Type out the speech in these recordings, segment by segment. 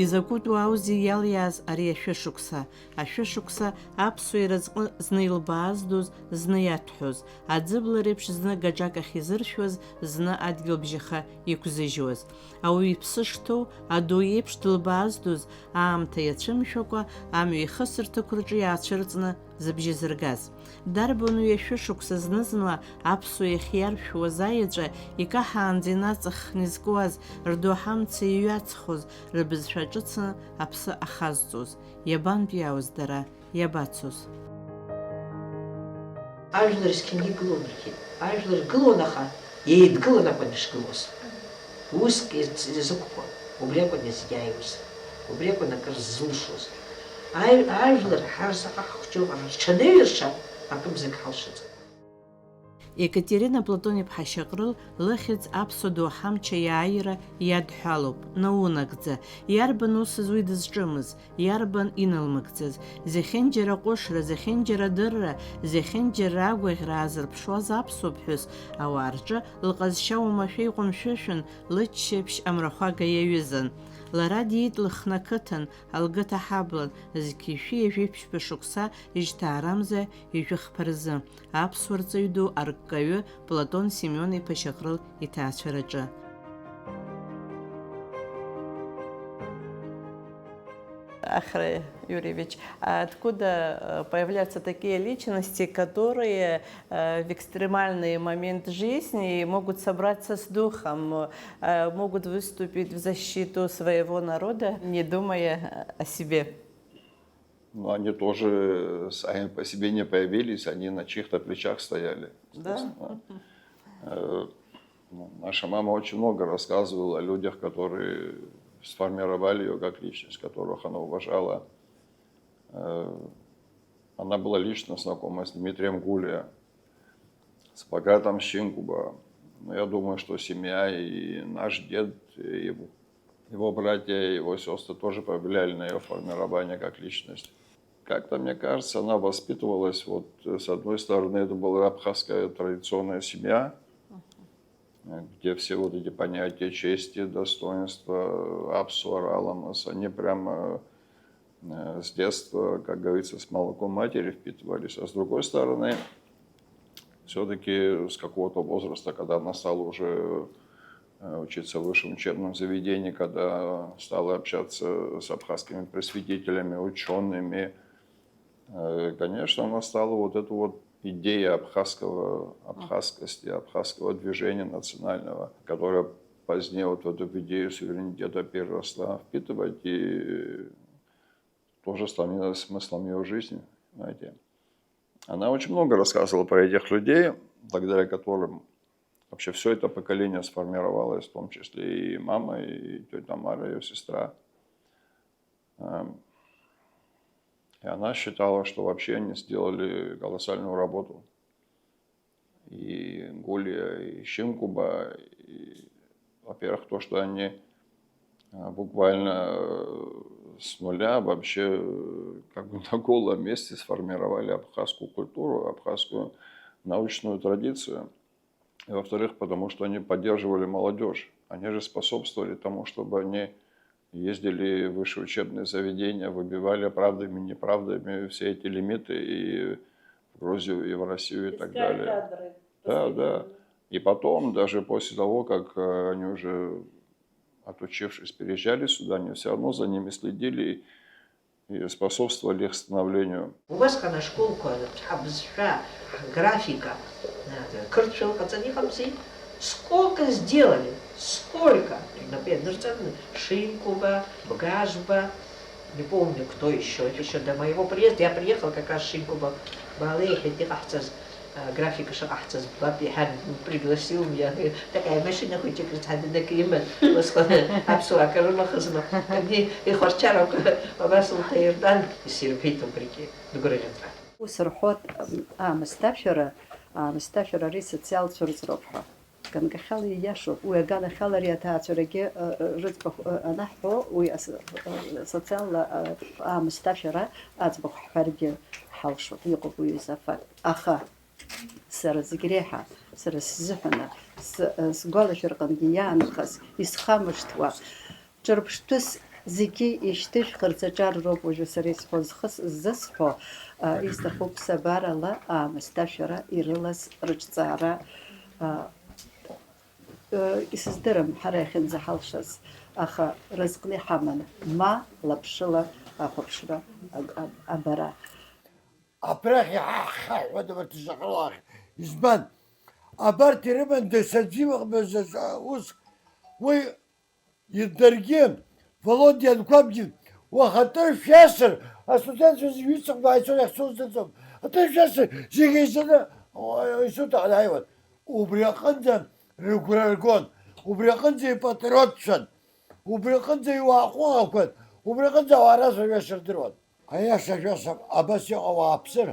Изакәытә уааузеи иалиааз ари ашәышықәса. Ашәышықәса аԥсуа иразҟы зны илбааздоз, зны иаҭәҳәоз, аӡыбла реиԥш зны гаҿак ахь изыршәуаз, зны адгьылбжьаха иқәзыжьуаз. Ауаҩ иԥсы шҭоу, аду еиԥш дылбааздоз, аамҭа иацәымшәакәа, амҩа ихысырҭақәа рҿы иаацәырҵны зыбжьы зыргаз. Дарбан уи ашәышықәса зны-зынла аԥсуа иахьиаршәуаз аеҵәа икаҳаанӡа инаҵаххны изкуаз, рдоуҳамца иҩаҵхоз, рыбызшәа ҿыцны аԥсы ахазҵоз. Иабантәиаауаз дара, иабацоз? Ажәлар зқьынгьы гылон рҳәеит. Ажәлар гылон, аха еидгылан акәын ишгылоз. Уск изықәкуа, убри акәын иазгьааиуаз, убри акәын акыр ззылшоз. Ажәлар ҳарзаҟа ҳхәҷы рҽаныҩырша акымзак ҳалшаӡом. Екатерина Платон-иԥҳа Шьаҟрыл лыхьӡ аԥсуа доуҳамча иааира иадҳәалоуп, наунагӡа. Иарбан усыз уи дызҿымыз, иарбан инылмыгӡаз, зехьынџьара ҟәышра, зехьынџьара дырра, зехьынџьара агәаӷьра аазырԥшуаз аԥсуа ԥҳәыс ауаа рҿы лҟазшьа уамашәа иҟәымшәышәын, лыччаԥшь амрахәага иаҩызан. Лара диит лыхны ақыҭан, алгыҭа ҳаблан, зқьишәи ижәиԥшьба шықәса ижьҭаарамза ижәыхԥа рзы, аԥсуа рҵаҩ ду арккаҩы Платон Семен-иԥа Шьаҟрыл иҭаацәараҿы. Ахра Юрьевич, откуда появляются такие личности, которые в экстремальный момент жизни могут собраться с духом, могут выступить в защиту своего народа, не думая о себе? Ну, они тоже сами по себе не появились, они на чьих-то плечах стояли. Да? Наша мама очень много рассказывала о людях, которые сформировали ее как личность, которых она уважала. Она была лично знакома с Дмитрием Гулия, с Багратом Щинкуба. Но я думаю, что семья и наш дед, и его братья, и его сестры тоже повлияли на ее формирование как личность. Как-то, мне кажется, она воспитывалась, вот с одной стороны, это была абхазская традиционная семья, где все вот эти понятия чести, достоинства, апсуар, аламас, они прямо с детства, как говорится, с молоком матери впитывались. А с другой стороны, все-таки с какого-то возраста, когда она стала уже учиться в высшем учебном заведении, когда стала общаться с абхазскими просветителями, учеными, конечно, она стала вот эту вот идея абхазскости, абхазского движения национального, которая позднее вот эту идею суверенитета переросла, впитывать и тоже становилась смыслом ее жизни, знаете. Она очень много рассказывала про этих людей, благодаря которым вообще все это поколение сформировалось, в том числе и мама, и тетя Мара, ее сестра. И она считала, что вообще они сделали колоссальную работу. И Гулия, и Щинкуба, и, во-первых, то, что они буквально с нуля вообще как бы на голом месте сформировали абхазскую культуру, абхазскую научную традицию. И, во-вторых, потому что они поддерживали молодежь. Они же способствовали тому, чтобы они ездили в высшие учебные заведения, выбивали правдами, неправдами все эти лимиты и в Грузию, и в Россию, и так далее. Кадры. Да, да. И потом, даже после того, как они уже, отучившись, переезжали сюда, они все равно за ними следили и способствовали их становлению. У вас на школку, графика, сколько сделали, сколько, например, Щинкуба, Бгажба, не помню, кто еще, это еще до моего приезда, я приехал как раз Щинкуба, графика Шахтас Бабихан пригласил меня, такая машина хоть и кричали на Киме, абсолютно кармахазма, они и хорчарок, обасул Таирдан, и сирвитом прики, догорелентра. وسرحوت مستشرة رئيس سوسيال شرط ربحة كان كخالي يشوف وقال خالي يتعرجي رزق نحو وسوسيال مستشرة أصبح حرج حوش يقف ويسافر أخا سر زجريحة سر الزحمة سقال شرقان جيان خس يسخمشتوا جربشتوس зегьы ишьҭышәхырц аҿар роуп уажәы сара зысҳәо, исҭахуп ԥсабарала аамысҭашәара ирылаз рыҿҵаара исыздырам ҳара иахьынӡаҳалшаз, аха разҟны иҳаман ма лаԥшыла ахәаԥшра абара. Абрахь иҳахьҳәада урҭ ишаҟало ахь. Избан, абарҭ ирыман дасаӡәымаҟмыз ус, уи даргьы, Володиа анқәабгьы, уахатыр шәасыр, астудентцәа зегьы ҩыҵҟа ааицон иахьцоз дыӡом. Атыр шәасыр, зегьы еизаны институт ааиуан. Убри аҟынӡа рыгәра ргон, убри аҟынӡа ипатриотцәан, убри аҟынӡа иуааҟәыӷақәан, убри аҟынӡа ауаа рацәажәашьа рдыруан. Аиаша шәасап, абас иҟоу ауааԥсыр,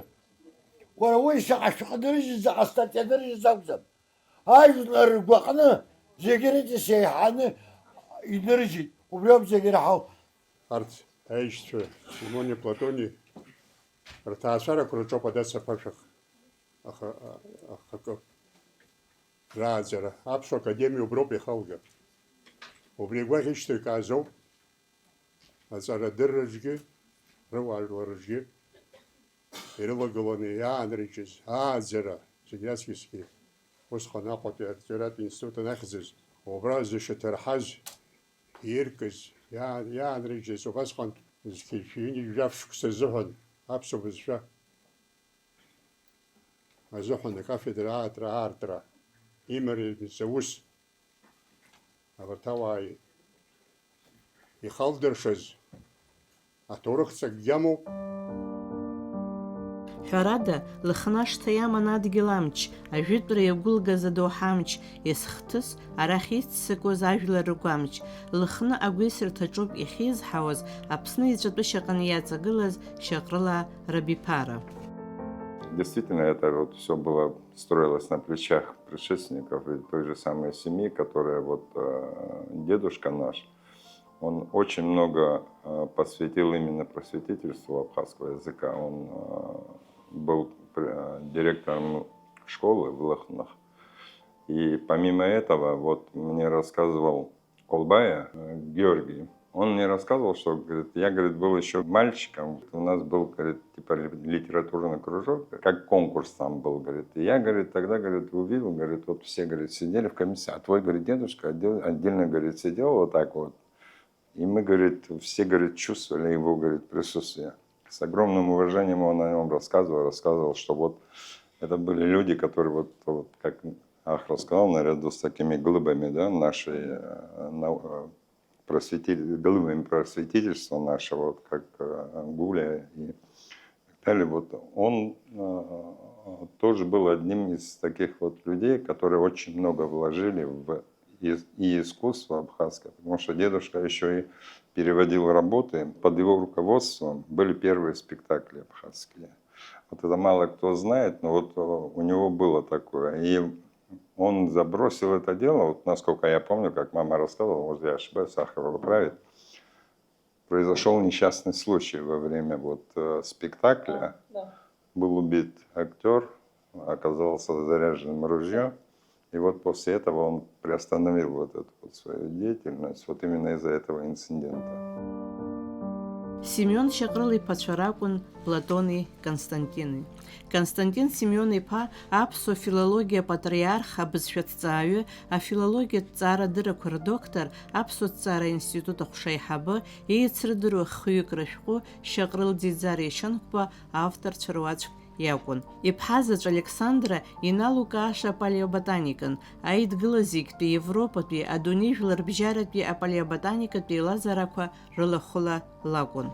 уара уи шаҟа шәҟанырыжьыз, заҟа статианырыжьыз акәӡам. Ажәлар ргәаҟны, зегьы рыҵас еиҳаны инырыжьит. Убри ауп зегьы ираҳау. Арҭ аишьцәа Симони Платони рҭаацәарақәа рҿоуп адаца ԥашәах ахакы рааӡара. Аԥсуа академиа уброуп ихалга. Убри агәаӷ ишьҭаҩкаазоуп аҵарадырраҿгьы, рыуаажәларҿгьы ирылагыланы иаанрыжьыз ааӡара зегьы аҵкьысгьы усҟан Аҟәатәи артиоратә институт анахьӡыз, убра зышьаҭарҳаз, иркыз, иаанрыжьыз, убасҟан шәҩыџьаф шықәса азыҳәан аԥсуа бызшәа азыҳәан акафедра аартра имариаз аус абарҭ ауаа ихалдыршаз аҭоурыхҵак гьамоуп. Ҳәарада, лыхнашҭа иаман адгьыл амч, ажәытәра иагәылгаз адоуҳа амч, есхҭыс арахь иццакуаз ажәлар ргәамч, лыхны агәеисырҭаҿоуп иахьизҳауаз Аԥсны иҵәатәы шьаҟаны иаҵагылаз Шьаҟрыла Рабиԥара. Действительно, это вот все было, строилось на плечах предшественников и той же самой семьи, которая вот дедушка наш, он очень много посвятил именно просветительству абхазского языка. Он был директором школы в Лыхнах. И помимо этого, вот мне рассказывал Колбая Георгий, он мне рассказывал, что, говорит, я, говорит, был еще мальчиком, у нас был, говорит, типа литературный кружок, как конкурс там был, говорит. И я, говорит, тогда, говорит, увидел, говорит, вот все, говорит, сидели в комиссии, а твой, говорит, дедушка отдельно, говорит, сидел вот так вот. И мы, говорит, все, говорит, чувствовали его, говорит, присутствие. С огромным уважением он о нем рассказывал, что вот это были люди, которые вот как Ах рассказал, наряду с такими глыбами, да, нашей глыбами просветительства нашего, вот как Гуля и так далее. Вот он тоже был одним из таких вот людей, которые очень много вложили в и искусство абхазское, потому что дедушка еще и переводил работы. Под его руководством были первые спектакли абхазские. Вот это мало кто знает, но вот у него было такое. И он забросил это дело, вот насколько я помню, как мама рассказывала, может я ошибаюсь, Сахарова правит, произошел несчастный случай во время вот спектакля. Да. Был убит актер, оказался заряженным ружьем. И вот после этого он приостановил вот эту вот свою деятельность, вот именно из-за этого инцидента. Семен Шьаҟрыла иԥацәа ракәын Платони Константини. Константин Семен иԥа аԥсуа филологиа патриарх абызшәаҭҵааҩы, афилологиатә ҭҵаарадыррақәа рдоктор, аԥсуа ҭҵаара аинститут ахәшаиҳабы, еицырдыруа хҩык рышәҟәы Шьаҟрыл Ӡиӡар Ешьанқәба авторцәа руаӡәк иакәын. Иԥҳа заҵә Александра иналукааша апалеоботаникан, аидгыла зегьтәи Европатәи адунеижәларбжьаратәи апалеоботаникатәи еилазаарақәа рылахәыла лакәын.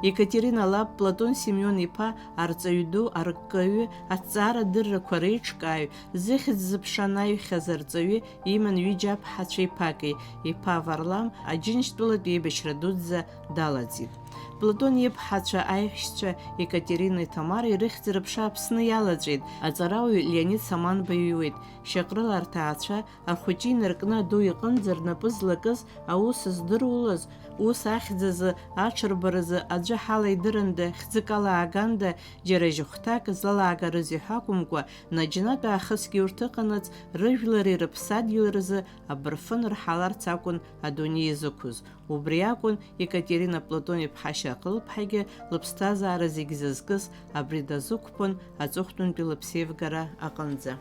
Екатерина лаб Платон Семен иԥа арҵаҩ ду, арккаҩы, аҭҵаарадыррақәа реиҿкааҩ, зыхьӡ зыԥшанаҩхьаз арҵаҩы иман ҩыџьа аԥҳацәа иԥаки, иԥа Варлам Аџьынџьтәылатәи еибашьра дуӡӡа далаӡит. Платон иԥҳацәа аиҳәшьцәа Екатеринеи Ҭамареи рыхьӡ рыԥша Аԥсны иалаҵәеит. Аҵарауаҩ Леонид Саманба иҩуеит. Шьаҟрыла арҭаацәа архәыҷы инаркны аду иҟынӡа рнапы злакыз аус здыруаз, ус ахьӡазы аҽырбаразы аӡәы ҳала идырында, хьӡык алааганда, џьара жьыхәҭак злалаагарыз ҳәа акәымкәа, наџьнатә аахысгьы урҭ ыҟанаҵ рыжәлари рыԥсадгьыли рзы абырфын рҳаларц акәын адунеи изықәыз. Убри акәын Екатерина Платон-иԥҳа Шьаҟрыл-ԥҳагьы лыԥсҭазаара зегь зызкыз абри дазықәԥон аҵыхәтәантәи лыԥсеивгара аҟынӡа.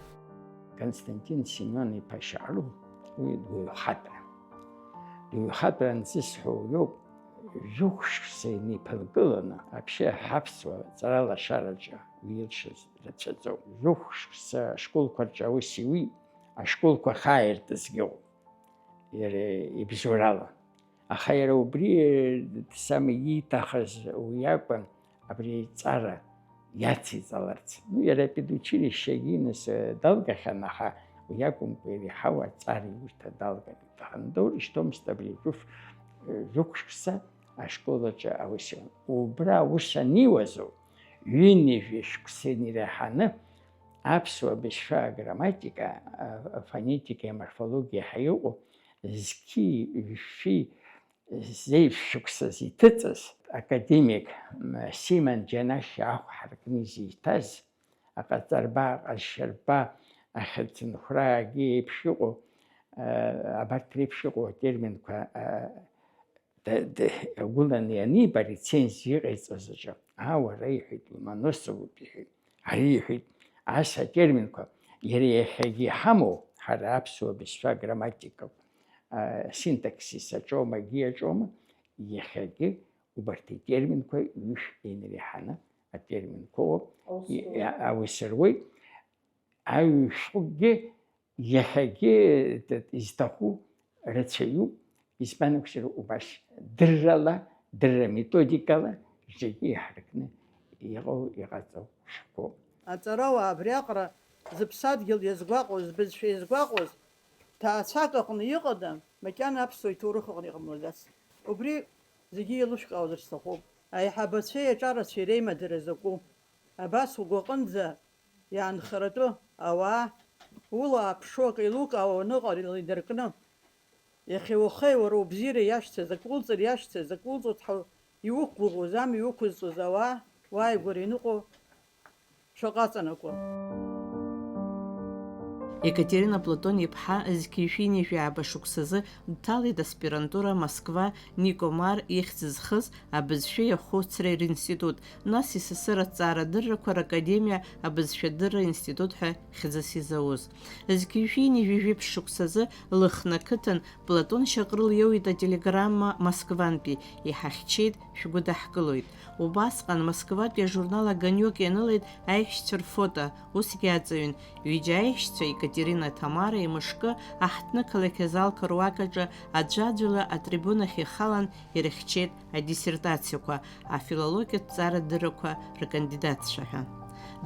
Константин Семен-иԥа Шьаҟрыл уи дуаҩхатәра. Дуаҩхатәра анҵысҳәо иоуп, жәохәшықәса инеиԥылкыланы, аԥшьа ҳаԥсуа ҵара-лашараҿы уилшаз рацәаӡоуп. Жәохәшықәса ашколқәа рҿы аус иуит, ашколқәа хааиртызгьы ыҟоуп, иара ибзоурала. Аха иара убри самый ииҭахыз уи акәын, абри аҵара иациҵаларц. Иара педучилищагьы иныс далгахьан, аха уи акәымкәа иреиҳау аҵара иурҭа далган. Даандаҩ ишьҭомызт абри жәохәшықәса ашколаҿы аус иуан. Убра аус аниуазоуп, ҩынҩажәи шықәса иреиҳаны аԥсуа бызшәа аграмматика, афонетика, аморфологиа ҳәа иҟоу зқьи, жәшәи зеиԥшшықәсаз иҭыҵыз академик Симон Џьанашьа ахә ҳаркны изиҭаз, аҟаҵарба, аҟазшьарба, ахьыӡынхәраагьы еиԥш иҟоу, абарҭ реиԥш иҟоу атерминқәа агәыланы ианиба рецензиа иҟаиҵаз аҿы, уара иҳәеит, Ломоносовуп иҳәеит, ари иҳәеит, ас атерминқәа иара иахьагьы иҳамоу, ҳара аԥсуа бызшәа грамматика синтаксис аҿоума, егьи аҿоума, иахьагьы убарҭ атерминқәа ҩышә инреиҳаны атерминқәа ыҟоуп, аус руеит. Аҩшәҟәгьы иахьагьы изҭаху рацәаҩуп, избан акәзар убас дыррала, дырра методикала зегьы иҳаракны иҟоу иҟаҵоу шәҟәуп. Аҵарауаа абриаҟара зыԥсадгьыл иазгәаҟуаз, збызшәа иазгәаҟуаз, ҭаацәак аҟны иҟада, макьана аԥсуа иҭоурых аҟны иҟамлаӡац. Убри зегьы еилышәкаауазар сҭахуп. Аиҳабацәеи аҿарацәеи реимадара закәу. Абас угәаҟынӡа иаанхаратәы ауаа улааԥшуа акы еилукаауа аныҟала идыркны, иахьа ухеи уара убзиара иашьцаз, ак улҵыр иашьцаз, ак улҵуа иуқәгәыӷуаз, ами иуқәызҵоз ауаа, уааигәара иныҟәо шаҟа аҵанакуа. Екатерина Платон-иԥҳа зқьишәинижәи ааба шықәсазы дҭалеит аспирантура Москва Никомар ихьӡ зхыз абызшәеи ахәыцреи ринститут, нас СССР аҭҵаарадыррақәа ракадемиа абызшәадырра институт ҳәа хьӡыс изауз. Зқьишәинижәи жәиԥшь шықәсазы Лыхны ақыҭан Платон Шьаҟрыл иоуит ателеграмма Москвантәи, иҳахьчеит, шәгәыдаҳкылоит. Убасҟан Москватәи ажурнал Аганиок ианылеит аиҳәшьцәа рфото, усгьы аҵаҩын, ҩыџьа аиҳәшьцәа Екатерина Ҭамареи мышкы аҳҭны қалақь азалқәа руакаҿы аӡәаӡәала атрибунахь ихалан ирыхьчеит адиссертациақәа, афилологиатә ҭҵаарадыррақәа ркандидатцәа ҳәа.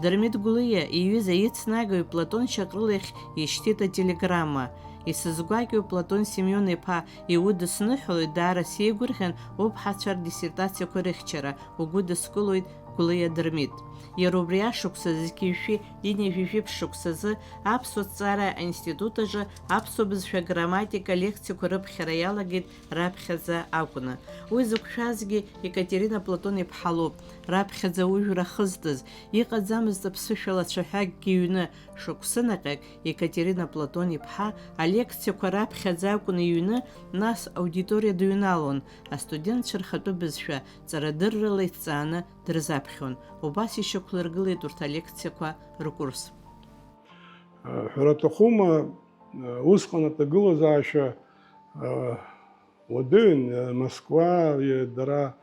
Дырмит Гәлиа иҩыза ицнагаҩ Платон Шьаҟрыл иахь ишьҭит ателеграмма. Исызгәакьоу Платон Семен-иԥа иудысныҳәалоит, даара сеигәырӷьан уԥҳацәа рдиссертациақәа рыхьчара, угәы дыскылоит Гәлиа Дырмит. Иара убри ашықәса зқьишәи инижәи жәиԥшь шықәсазы аԥсуа ҭҵаара аинститут аҿы аԥсуа бызшәа грамматика лекциақәа рыԥхьара иалагеит раԥхьаӡа акәны. Уи зықәшәазгьы Екатерина Платон-иԥҳа лоуп, раԥхьаӡа ужәра хызтыз, иҟаӡамызт аԥсышәала цәаҳәакгьы ҩны. Шықәсы наҟьак Екатерина Платон-иԥҳа алекциақәа раԥхьаӡа акәны иҩны, нас аудиториа дыҩналон, астудентцәа рхатәы бызшәа ҵарадыррала иҭҵааны дырзаԥхьон. Убас ишьақәлыргылеит урҭ алекциақәа ркурс. Ҳәараҭахума, усҟан аҭагылазаашьа уадаҩын, Москва дара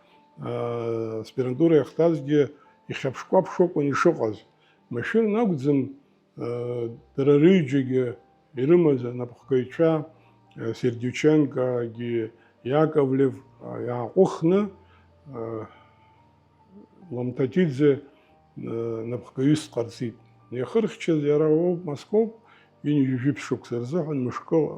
аспирантура иахҭазгьы ихьаԥшкәаԥшь акәын ишыҟаз. Машәыр акәӡам, дара рыҩџьагьы ирымаз анапхгаҩцәа Сердюченкогьы, Яковлев иааҟәыхны Ламҭаҭиӡе напхгаҩыс ҟарҵеит. Иахырхьчаз иара ауп, Москвоуп, инижәи жәиԥшь шықәса рзыҳәан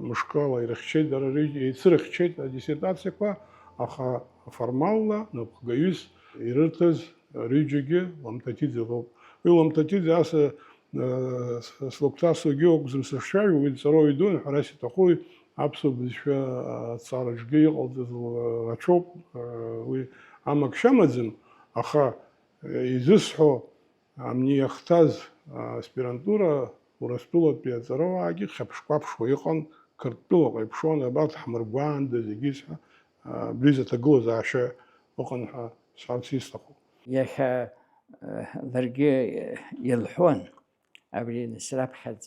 мышкала ирыхьчеит, дара еицырыхьчеит адиссертациақәа, аха формалла напхгаюс ирытыз рыджиге ламтатидзе лоб. И ламтатидзе аса слоктасу геогзм сашаю вид сарой дун хараси такой абсолютно еще царажги олдыз рачоп и амак шамадзм аха изысхо амни яхтаз аспирантура ورسطولة بيتزروا أجي خبشقاب شويقان كرتلو قيبشون بعض حمرقان دزيجيسها بليزة تجوز عشاء وقن سارسيستقو يخا درجة يلحون أبري نسراب خد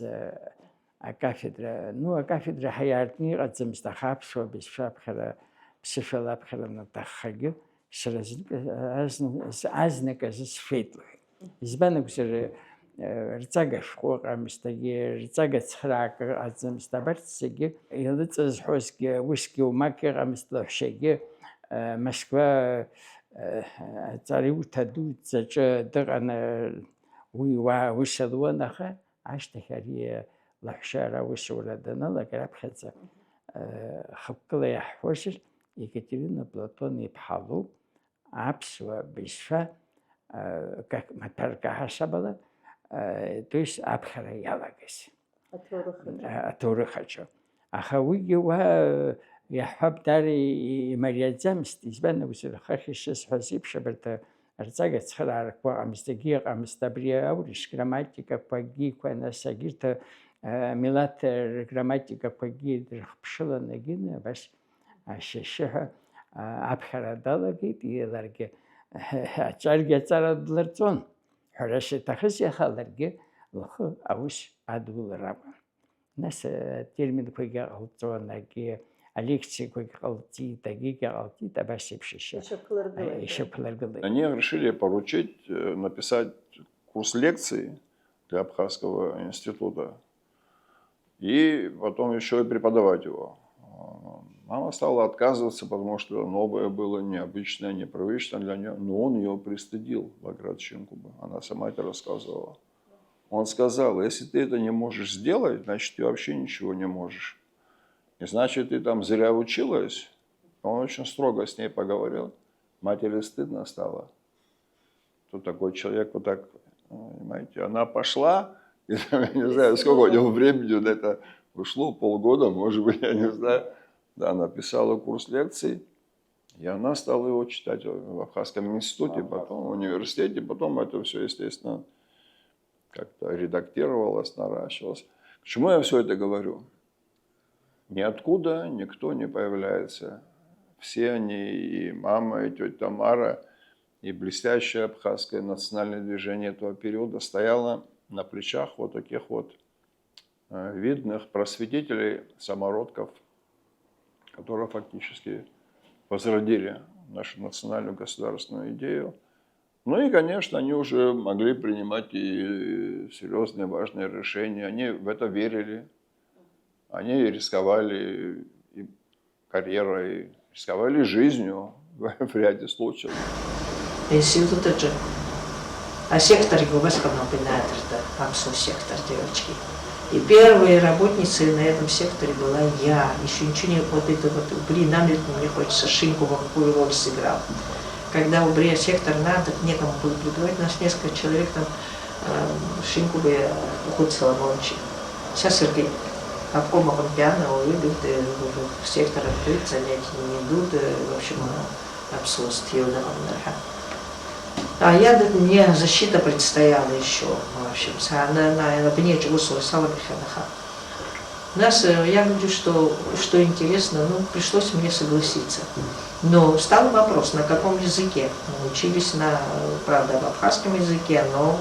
أكافدرا نو أكافدرا حياتني قد مستخاب شو بشاب خلا بسفلاب خلا نتخجو سرزن أزنك أزس فيتلو زبانك سر رتاقة شقوق مستجي رتاقة تخراق عزم مستبرتسجي يلتز حوسكي ويسكي وماكي غمستلو حشيجي مسكوا تعريو تدو تزج دغنا وشدوا نخا عشت خريه لحشارة وشولدنا لقرب خزة خبقلا يحوشر يكتيرين بلاتون يبحالو عبس وبشفا как матарка хашабала то есть абхара ялагас аторхачо ахауги ва яхаб дари мариязамст избан усер хахишс хасиб шаберта арцага цхара ква амстаги амстабрия ауриш грамматика паги квана сагирта милат грамматика паги пшила нагина баш ашеша абхара далаги диеларге ачарге царадларцон حرش تخص خالرجع لخو أوش عدول رابع ناس ترمي كويجا غلطان نجى أليكسي كويجا غلطي تجيجا غلطي تباشي بشيشة Они решили поручить написать курс лекций для Абхазского института и потом еще и преподавать его. Мама стала отказываться, потому что новое было необычное, непривычное для нее. Но он ее пристыдил, Баграт Шинкуба. Она сама это рассказывала. Он сказал, если ты это не можешь сделать, значит, ты вообще ничего не можешь. И значит, ты там зря училась. Он очень строго с ней поговорил. Матери стыдно стало. Тут такой человек вот так, понимаете, она пошла, и, я не знаю, сколько у него времени на это ушло, полгода, может быть, я не знаю. Да, написала курс лекций, и она стала его читать в Абхазском институте, потом в университете, потом это все, естественно, как-то редактировалось, наращивалось. К чему я все это говорю? Ниоткуда никто не появляется. Все они, и мама, и тетя Тамара, и блестящее абхазское национальное движение этого периода стояло на плечах вот таких вот видных просветителей, самородков, которые фактически возродили нашу национальную государственную идею. Ну и, конечно, они уже могли принимать и серьезные, важные решения. Они в это верили. Они рисковали и карьерой, рисковали жизнью в ряде случаев. Институт же. А сектор Югославии напоминает, это абсолютно сектор, девочки. И первой работницей на этом секторе была я. Еще ничего не... Вот это вот, блин, нам мне хочется Шинкуба какую роль сыграл. Когда у Брия сектор надо, некому было преподавать, нас несколько человек там Шинкуба Ухуд Соломонович. Сейчас Сергей обкома Панкиана уйдут, в сектор открыт, занятия не идут, в общем, обсуждают Елдамандарха. А мне защита предстояла еще, в общем, на бне Чугусова Салабиханаха. Я говорю, что интересно, пришлось мне согласиться. Но встал вопрос, на каком языке. Мы учились, правда, в абхазском языке, но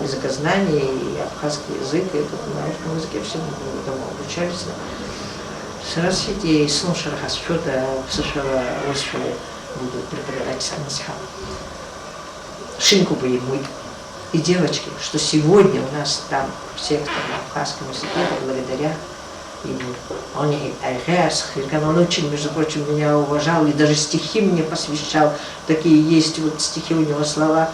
языкознание и абхазский язык, и на русском языке все дома обучались. Сразите и слушали, что-то слышала, будут преподавать самисхам. Шинкуба и мы, и девочки, что сегодня у нас там сектор на абхазском языке, благодаря ему. Он очень, между прочим, меня уважал и даже стихи мне посвящал. Такие есть вот стихи у него слова.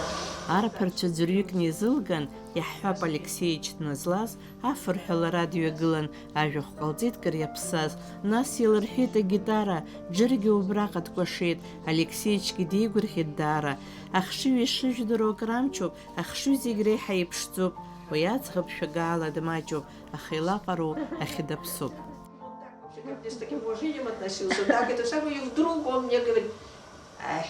Арԥарцәа ӡәырҩык неизылган, иаҳҳәап Алексеич дназлаз, афырҳәа лара дҩагылан, ажәахә ҟалҵеит кыр иаԥсаз, нас илырҳәеит агитара, џыргьы убраҟа дкәашеит, Алексеичгьы деигәырӷьеит даара. Ахшыҩ ишыжәдыруа акрамчуп, ахшыҩ зегь реиҳа еиԥшӡоуп, уи аӡӷаб шәагаала дмаҷуп, аха илаҟароу ахьы даԥсуп. Как с таким уважением относился, так это самое, и вдруг он мне говорит,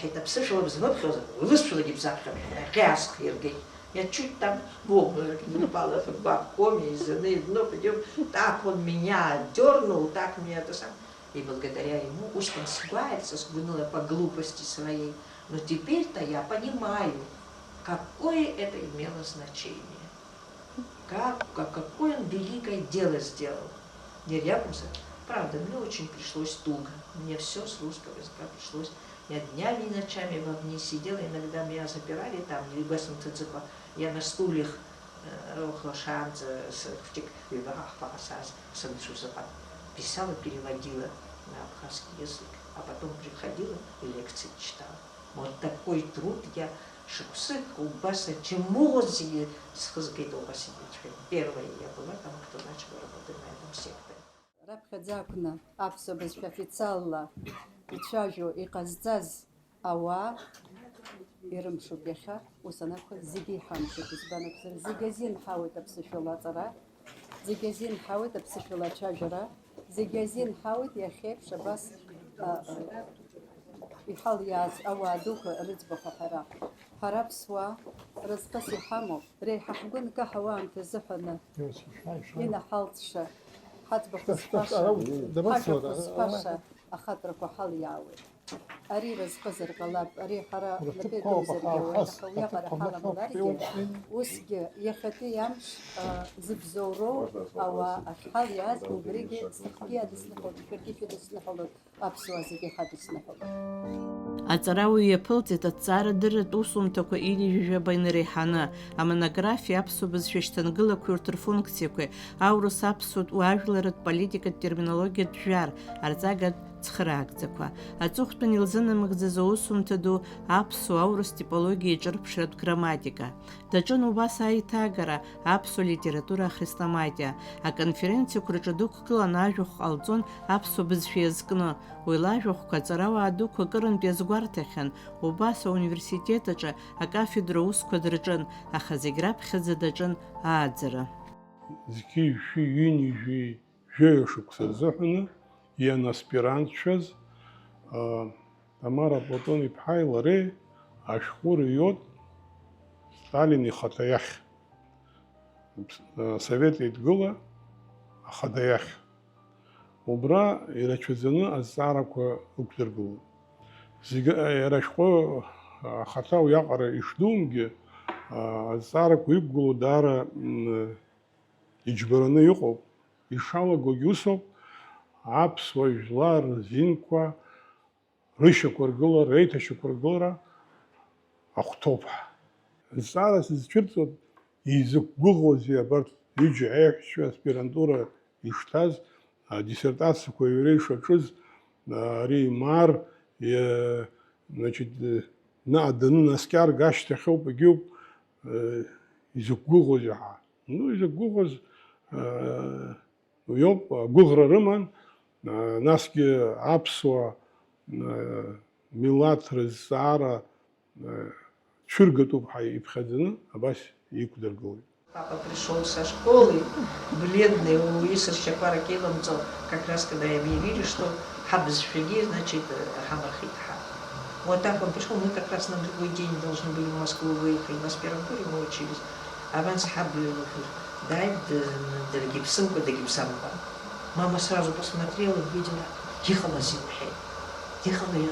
это псышего взмыпхил, выспила гипсапха, ряск, Ергей. Я чуть там в обморок не упала в бабкоме, из-за дно пойдем. Так он меня дернул, так меня это сам. И благодаря ему, уж он сгибается, сгнула по глупости своей. Но теперь-то я понимаю, какое это имело значение. Какое он великое дело сделал. Нерябумса. Правда, мне очень пришлось туго. Мне все с русского языка пришлось. Я днями и ночами в огне сидела, иногда меня запирали там, я на стульях писала, переводила на абхазский язык, а потом приходила и лекции читала. Вот такой труд я шуксы, кубаса, чему с хазгайдова сидеть. Первая я была там, кто начал работать на этом секторе. Раԥхьаӡакәны аԥсуа бызшәа официалла ицәажәо иҟазҵаз ауаа ирымшуп иахьа, ус анакәха зегьы иҳамшуп, избан акәзар, зегьы азинҳауеит аԥсышәала аҵара, зегьы азинҳауеит аԥсышәала ацәажәара, зегьы азинҳауеит иахьеиԥш абас иҳалиааз ауаа дуқәа рыӡбахә аҳәара. Ҳара аԥсуаа разҟыс иҳамоуп, реиҳа ҳгәы нкаҳауа аамҭа азыҳәаны инаҳалҵша ҳаӡбахә зфаша, ҳажәахә зфаша ахаҵрақәа ҳалиаауеит. Ари разҟызар ҟалап, ари ҳара ҳнапеидуқәзаргьы ауеит, аха уиаҟара ҳаламларгьы, усгьы иахьатәи амш зыбзоуроу ауаа ахьҳалиааз убригьы сыхгьы адысныҳәалоит, шәаргьы шәыдысныҳәалоит, аԥсуаа зегьы ҳадысныҳәалоит. Аҵарауаҩ иаԥылҵит аҭҵаарадырратә усумҭақәа иrijәижәаба инреиҳаны, амонографиа аԥсуа бызшәа шьҭангылақәеи урҭ рфункциақәеи, аурыс аԥсуатә уаажәларатә политикатә терминологиатә жәар, арҵагатә цхыраагӡақәа, аҵыхәтәан илзынамыгӡаз аусумҭа ду аԥсуа аурыс типологиа иҿырԥшратә грамматика. Даҿын убас аиҭагара аԥсуа литература ахрестоматиа, аконференциақәа рҿы дықәгылан ажәахә ҟалҵон аԥсуа бызшәа иазкны, уи лажәахәқәа аҵарауаа дуқәа акырынтә иазгәарҭахьан, убас ауниверситет аҿы акафедра усқәа дырҿын, аха зегь раԥхьаӡа даҿын ааӡара. Зқьи-шәи, ҩынҩажәи, жәаҩа-шықәса рзыҳәаны ианаспирантцәаз Тамара Платон-иԥҳаи лареи ашәҟәы рҩот Сталин ихаҭа иахь, Совет Еидгыла ахада иахь. Убра ирацәаӡаны азҵаарақәа ықәдыргылоит. Иара ашәҟәы ахаҭа уиаҟара ишдумгьы, азҵаарақәа иқәгыло даара иџьбараны иҟоуп. Ишалагогьы усоуп, аԥсуа жәлар рзинқәа рышьақәыргыла, реиҭашьақәыргылара ахәҭоуп. Зҵаара сызцәырҵуа изықәгәыӷуазеи абарҭ ҩыџьа аиҳәшьцәа аспирантура ишҭаз, диссертациақәа аҩра ишаҿыз, ари Мар данынаскьарга ашьҭахьоуп, егьоуп, изықәгәыӷуазеи ҳәа. Изықәгәыӷуаз иоуп, гәыӷра рыман, насгьы аԥсуа милаҭ рызҵаара цәыргатәуп ҳәа иԥхьаӡаны абас иқәдыргылоит. Папа пришел со школы, бледный, у Исарча Паракеломцев, как раз когда объявили, что Хабзфиги, значит, Хамархитха. Вот так он пришел, мы как раз на другой день должны были в Москву выехать, в аспирантуре мы учились. А ван схабли, дай, гипсамка, да гипсамка. Мама сразу посмотрела, видела, ехала Зимхе, ехала я,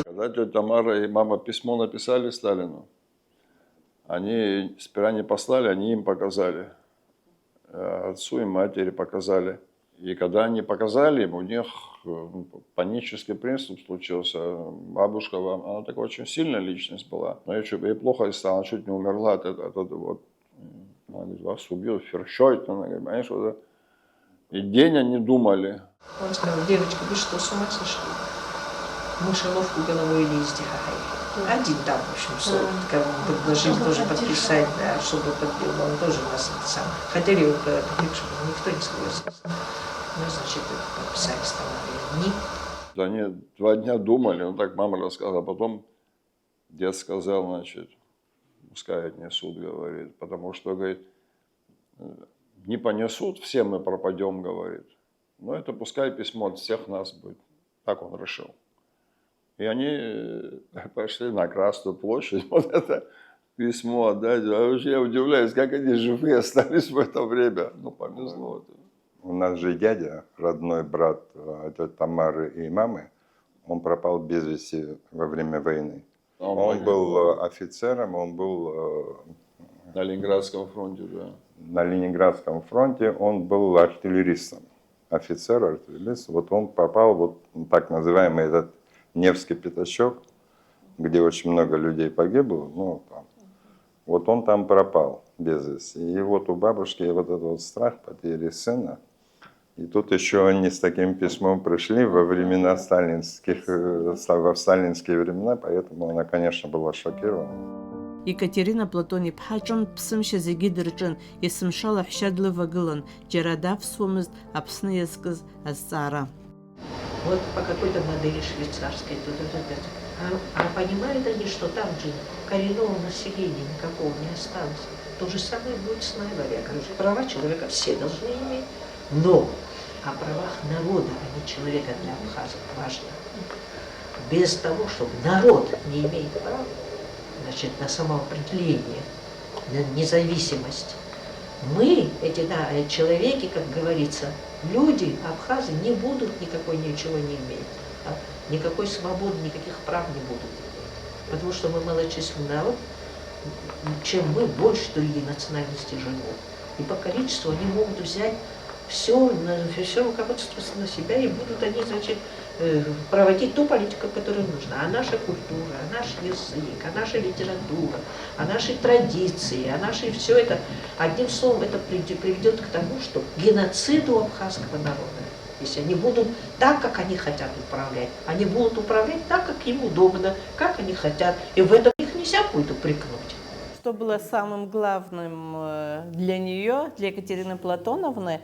Когда тетя Тамара и мама письмо написали Сталину, они сперва не послали, они им показали. Отцу и матери показали. И когда они показали им, у них панический приступ случился. Бабушка, она такая очень сильная личность была. Но ей плохо стало, она чуть не умерла от этого. Вот. Она говорит, вас убил Фершойт. Она говорит, понимаешь, вот И день они думали. Он сказал: девочки, вы что, с ума сошли? Мышеловку головой лезть, один там, в общем, кого предложил тоже подписать, да, чтобы подпил, он тоже нас это сам. Хотели его подписать, чтобы никто не согласился. Ну, значит, подписали столовые. Они 2 дня думали, ну так мама рассказала, а потом дед сказал, значит, пускай отнесут, говорит, потому что, говорит, не понесут, все мы пропадем, говорит. Но это пускай письмо от всех нас будет. Так он решил. И они пошли на Красную площадь, вот это письмо отдать. А вообще я удивляюсь, как они живые остались в это время. Ну, повезло. У нас же дядя, родной брат Тамары и мамы, он пропал без вести во время войны. Он был офицером, он был на Ленинградском фронте, да. На Ленинградском фронте он был артиллеристом. Офицер, артиллерист. Вот он попал вот так называемый этот Невский пятачок, где очень много людей погибло. Ну, там. Вот он там пропал без вести. И вот у бабушки вот этот вот страх потери сына. И тут еще они с таким письмом пришли во времена сталинских, в сталинские времена, поэтому она, конечно, была шокирована. Екатерина Платони Пхаჭон ԥсымшьа зегьы дырҿын, есымша лаҳәшьа длывагылан, џьара давсуамызт Аԥсны иазкыз азҵаара. Вот по какой-то модели швейцарской. А понимают они, что там же коренного населения никакого не осталось. То же самое будет с нами. Я говорю, права человека все должны иметь, но о правах народа, а не человека для абхазов важно. Без того, чтобы народ не имеет права, значит, на самоопределение, на независимость. Мы, эти человеки, как говорится, люди, абхазы, не будут ничего не иметь. Никакой свободы, никаких прав не будут иметь. Потому что мы малочисленный народ, чем мы, больше другие национальности живут. И по количеству они могут взять все руководство на себя, и будут они, значит, проводить ту политику, которая нужна. А наша культура, а наш язык, а наша литература, а наши традиции, а наши все это, одним словом, это приведет к тому, что геноциду абхазского народа. Если они будут так, как они хотят управлять, они будут управлять так, как им удобно, как они хотят. И в этом их нельзя будет упрекнуть. Что было самым главным для нее, для Екатерины Платоновны,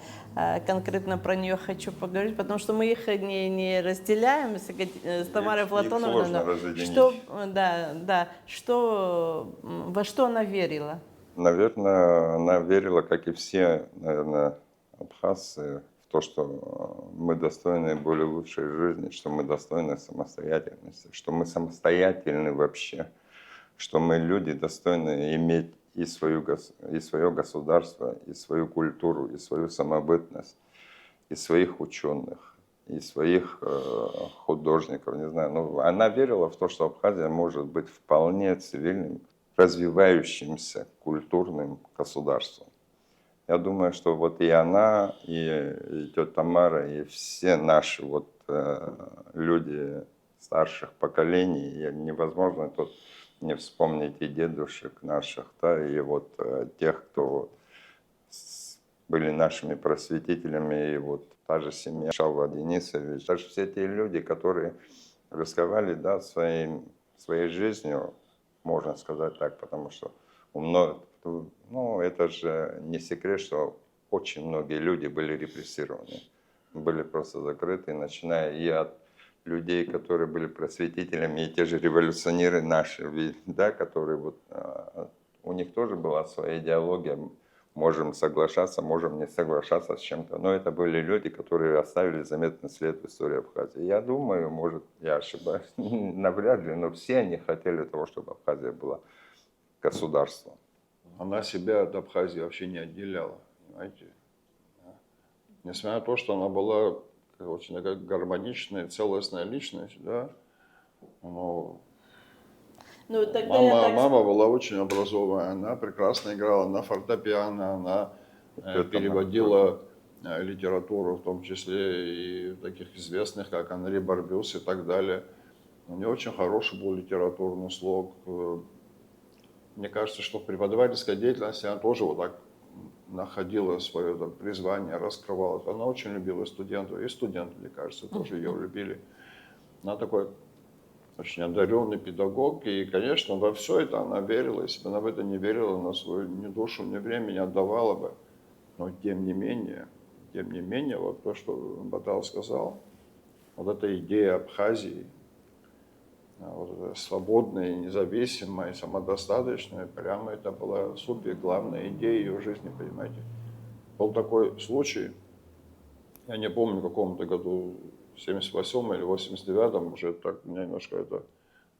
конкретно про нее хочу поговорить, потому что мы их не разделяем с Тамарой Платоновной. Во что она верила? Наверное, она верила, как и все, наверное, абхазцы, в то, что мы достойны более лучшей жизни, что мы достойны самостоятельности, что мы самостоятельны вообще, что мы люди достойны иметь и свое государство, и свою культуру, и свою самобытность, и своих ученых, и своих художников, не знаю. Но она верила в то, что Абхазия может быть вполне цивильным, развивающимся культурным государством. Я думаю, что вот и она, и тетя Тамара, и все наши вот люди старших поколений, невозможно тут не вспомнить и дедушек наших, да, и вот тех, кто были нашими просветителями, и вот та же семья Шалва Денисович, даже все те люди, которые рисковали, да, своей жизнью, можно сказать так, потому что ну, это же не секрет, что очень многие люди были репрессированы, были просто закрыты, начиная и от людей, которые были просветителями, и те же революционеры наши, да, которые вот, у них тоже была своя идеология, можем соглашаться, можем не соглашаться с чем-то, но это были люди, которые оставили заметный след в истории Абхазии. Я думаю, может, я ошибаюсь, навряд ли, но все они хотели того, чтобы Абхазия была государством. Она себя от Абхазии вообще не отделяла, понимаете? Несмотря на то, что она была очень гармоничная, целостная личность, да, но мама была очень образованная, она прекрасно играла на фортепиано, она переводила литературу, в том числе и таких известных, как Анри Барбюс и так далее. У нее очень хороший был литературный слог. Мне кажется, что в преподавательской деятельности она тоже вот так находила свое там призвание, раскрывала. Она очень любила студентов, и студенты, мне кажется, тоже ее любили. Она такой очень одаренный педагог, и, конечно, во все это она верила. Если бы она в это не верила, она свою ни душу, ни времени отдавала бы. Но тем не менее, вот то, что Батал сказал, вот эта идея Абхазии, вот эта свободная, независимая, самодостаточная, прямо это была супер главная идея ее жизни, понимаете. Был такой случай, я не помню, в каком-то году, в 78 или 89-м, уже так немножко это,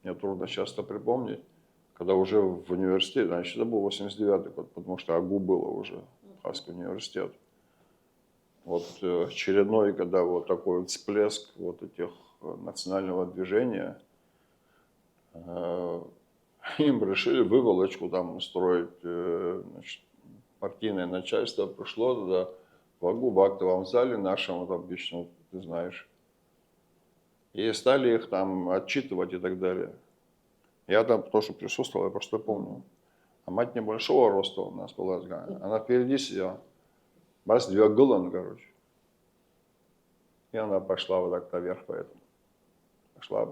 мне трудно часто припомнить, когда уже в университете, значит, это был 89-й год, потому что АГУ было уже, Абхазский университет. Вот очередной, когда вот такой вот всплеск вот этих национального движения, им решили выволочку там устроить, значит, партийное начальство пришло туда, в АГУ, в актовом зале нашем, вот обычно, ты знаешь, и стали их там отчитывать и так далее. Я там тоже присутствовал, я просто помню. А мать небольшого роста у нас была, она впереди сидела. Бас двигала, короче. И она пошла вот так наверх поэтому. Пошла.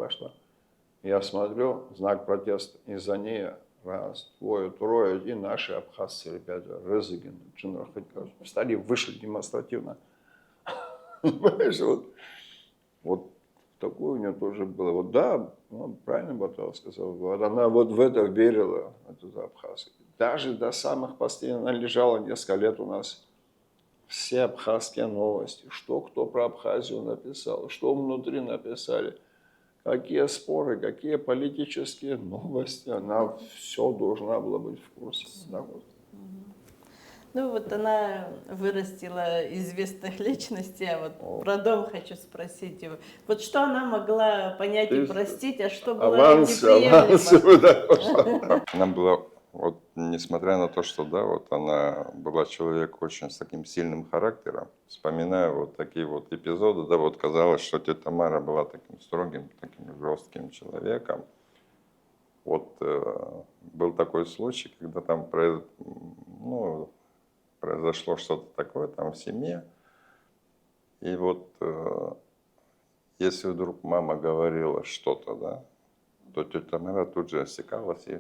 Я смотрю, знак протеста, и за ней раз, двое, трое, и наши абхазцы, ребята, Резыгин, Джинрахат, встали, вышли демонстративно. Понимаешь, вот такое у нее тоже было. Вот да, правильно Батал сказал, вот она вот в это верила, эту Абхазию. Даже до самых последних, она лежала несколько лет у нас. Все абхазские новости, что кто про Абхазию написал, что внутри написали, какие споры, какие политические новости, она все должна была быть в курсе. Да, вот. Ну вот она вырастила известных личностей, а вот про дом хочу спросить его. Вот что она могла понять и простить, а что было неприемлемо? Она была, вот несмотря на то, что да, вот она была человек очень с таким сильным характером, вспоминаю вот такие вот эпизоды, да, вот казалось, что тетя Тамара была таким строгим, таким жестким человеком. Вот был такой случай, когда там произошло что-то такое там в семье, и вот если вдруг мама говорила что-то, да, то тетя Тамара тут же осекалась и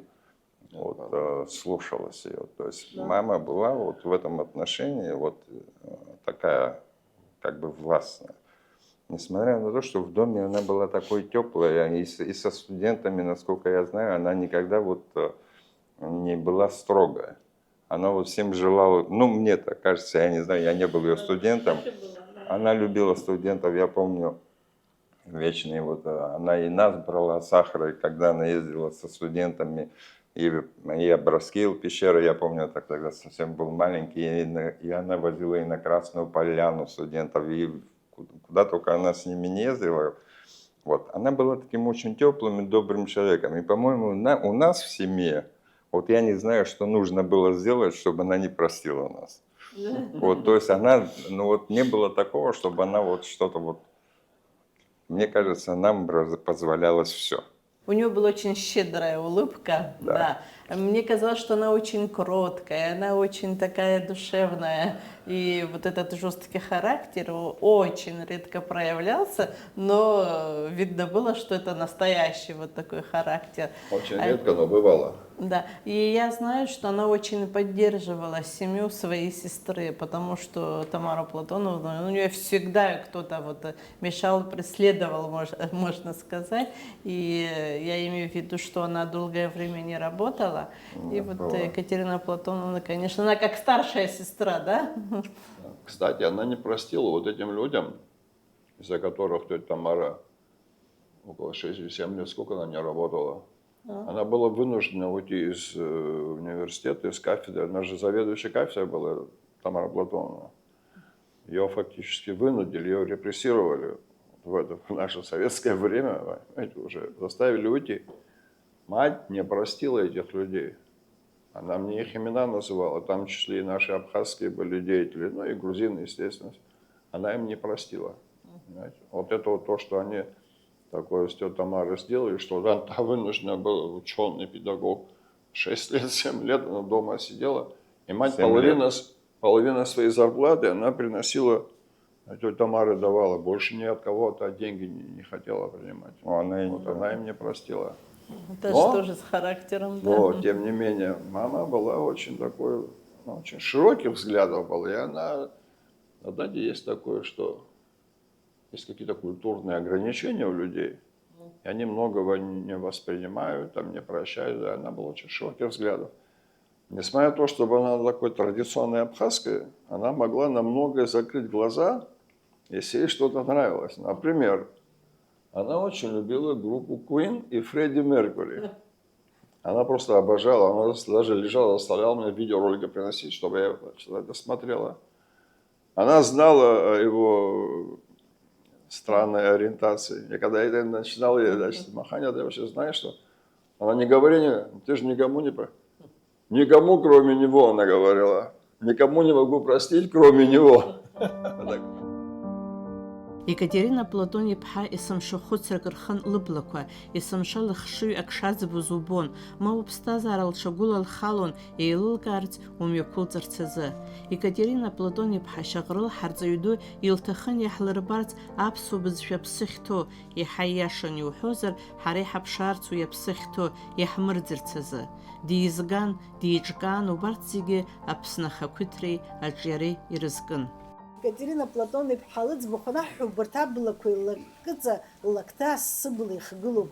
вот, слушалась ее. То есть мама была вот в этом отношении вот такая как бы властная. Несмотря на то, что в доме она была такой теплая, и со студентами, насколько я знаю, она никогда вот не была строгая. Она вот всем желала, ну мне так кажется, я не знаю, я не был ее студентом. Она любила студентов, я помню, вечные вот, она и нас брала сахара, и когда она ездила со студентами, и Броскил, пещера, я помню, тогда совсем был маленький, и она возила и на Красную Поляну студентов, и куда только она с ними не ездила. Вот. Она была таким очень теплым и добрым человеком. И, по-моему, у нас в семье, вот я не знаю, что нужно было сделать, чтобы она не простила нас. Вот, то есть она, ну вот не было такого, чтобы она вот что-то вот, мне кажется, нам позволялось все. У нее была очень щедрая улыбка, да. Мне казалось, что она очень кроткая, она очень такая душевная. И вот этот жесткий характер очень редко проявлялся, но видно было, что это настоящий вот такой характер. Очень редко, но бывало. Да, и я знаю, что она очень поддерживала семью своей сестры, потому что Тамара Платоновна, у нее всегда кто-то вот мешал, преследовал, можно сказать. И я имею в виду, что она долгое время не работала. И вот Екатерина Платоновна, конечно, она как старшая сестра, да? Кстати, она не простила вот этим людям, из-за которых тетя Тамара около 6-7 лет, сколько она не работала. Она была вынуждена уйти из университета, из кафедры. Она же заведующая кафедрой была, Тамара Платоновна. Ее фактически вынудили, ее репрессировали в наше советское время, понимаете, уже заставили уйти. Мать не простила этих людей. Она мне их имена называла, там в числе и наши абхазские были деятели, ну и грузины, естественно. Она им не простила. Понимаете? Вот это вот то, что они такое с тетей Тамарой сделали, что она вынуждена была, ученый педагог, 6 лет, 7 лет она дома сидела, и мать половина своей зарплаты она приносила, тетя Тамара давала, больше ни от кого-то деньги не хотела принимать. Она им не простила. Это Но- же тоже с характером, да. Но, тем не менее, мама была очень такой, очень широких взглядов была, и она, знаете, есть такое, что есть какие-то культурные ограничения у людей, и они многого не воспринимают, там, не прощают, да, она была очень широких взглядов. Несмотря на то, что она такой традиционной абхазской, она могла на многое закрыть глаза, если ей что-то нравилось. Например, она очень любила группу Queen и Фредди Меркьюри. Она просто обожала, она даже лежала, заставляла мне видеоролики приносить, чтобы я это смотрела. Она знала о его странной ориентации. Я когда это начинал, значит, Маханя, ты вообще знаешь, что она не говорила, ты же никому не... Никому, кроме него, она говорила. Никому не могу простить, кроме него. Екатерина Платони-ԥҳа есымша хәыцрак рхын лыблақәа, есымша лыхшыҩ ак шаӡбоз убон, ма уԥсҭазаара лҽагәыла лхалон еилылкаарц умҩақәылҵарц азы. Екатерина Платони-ԥҳа Шьаҟрыл ҳарҵаҩ ду илҭахын иаҳлырбарц аԥсуа бызшәа аԥсы ахьҭоу, иаҳа ииашан иуҳәозар, ҳара иҳаԥшаарц уи аԥсы ахьҭоу иаҳмырӡырц азы. Дизган, диҿкаан, убарҭ зегьы Аԥсны ахақәиҭреи аҿиареи ирызкын. Екатерина Платон-иԥҳа лыӡбахә анаҳҳәо убарҭ аблақәа илакыҵа лакҭа сыбла ихгылоуп.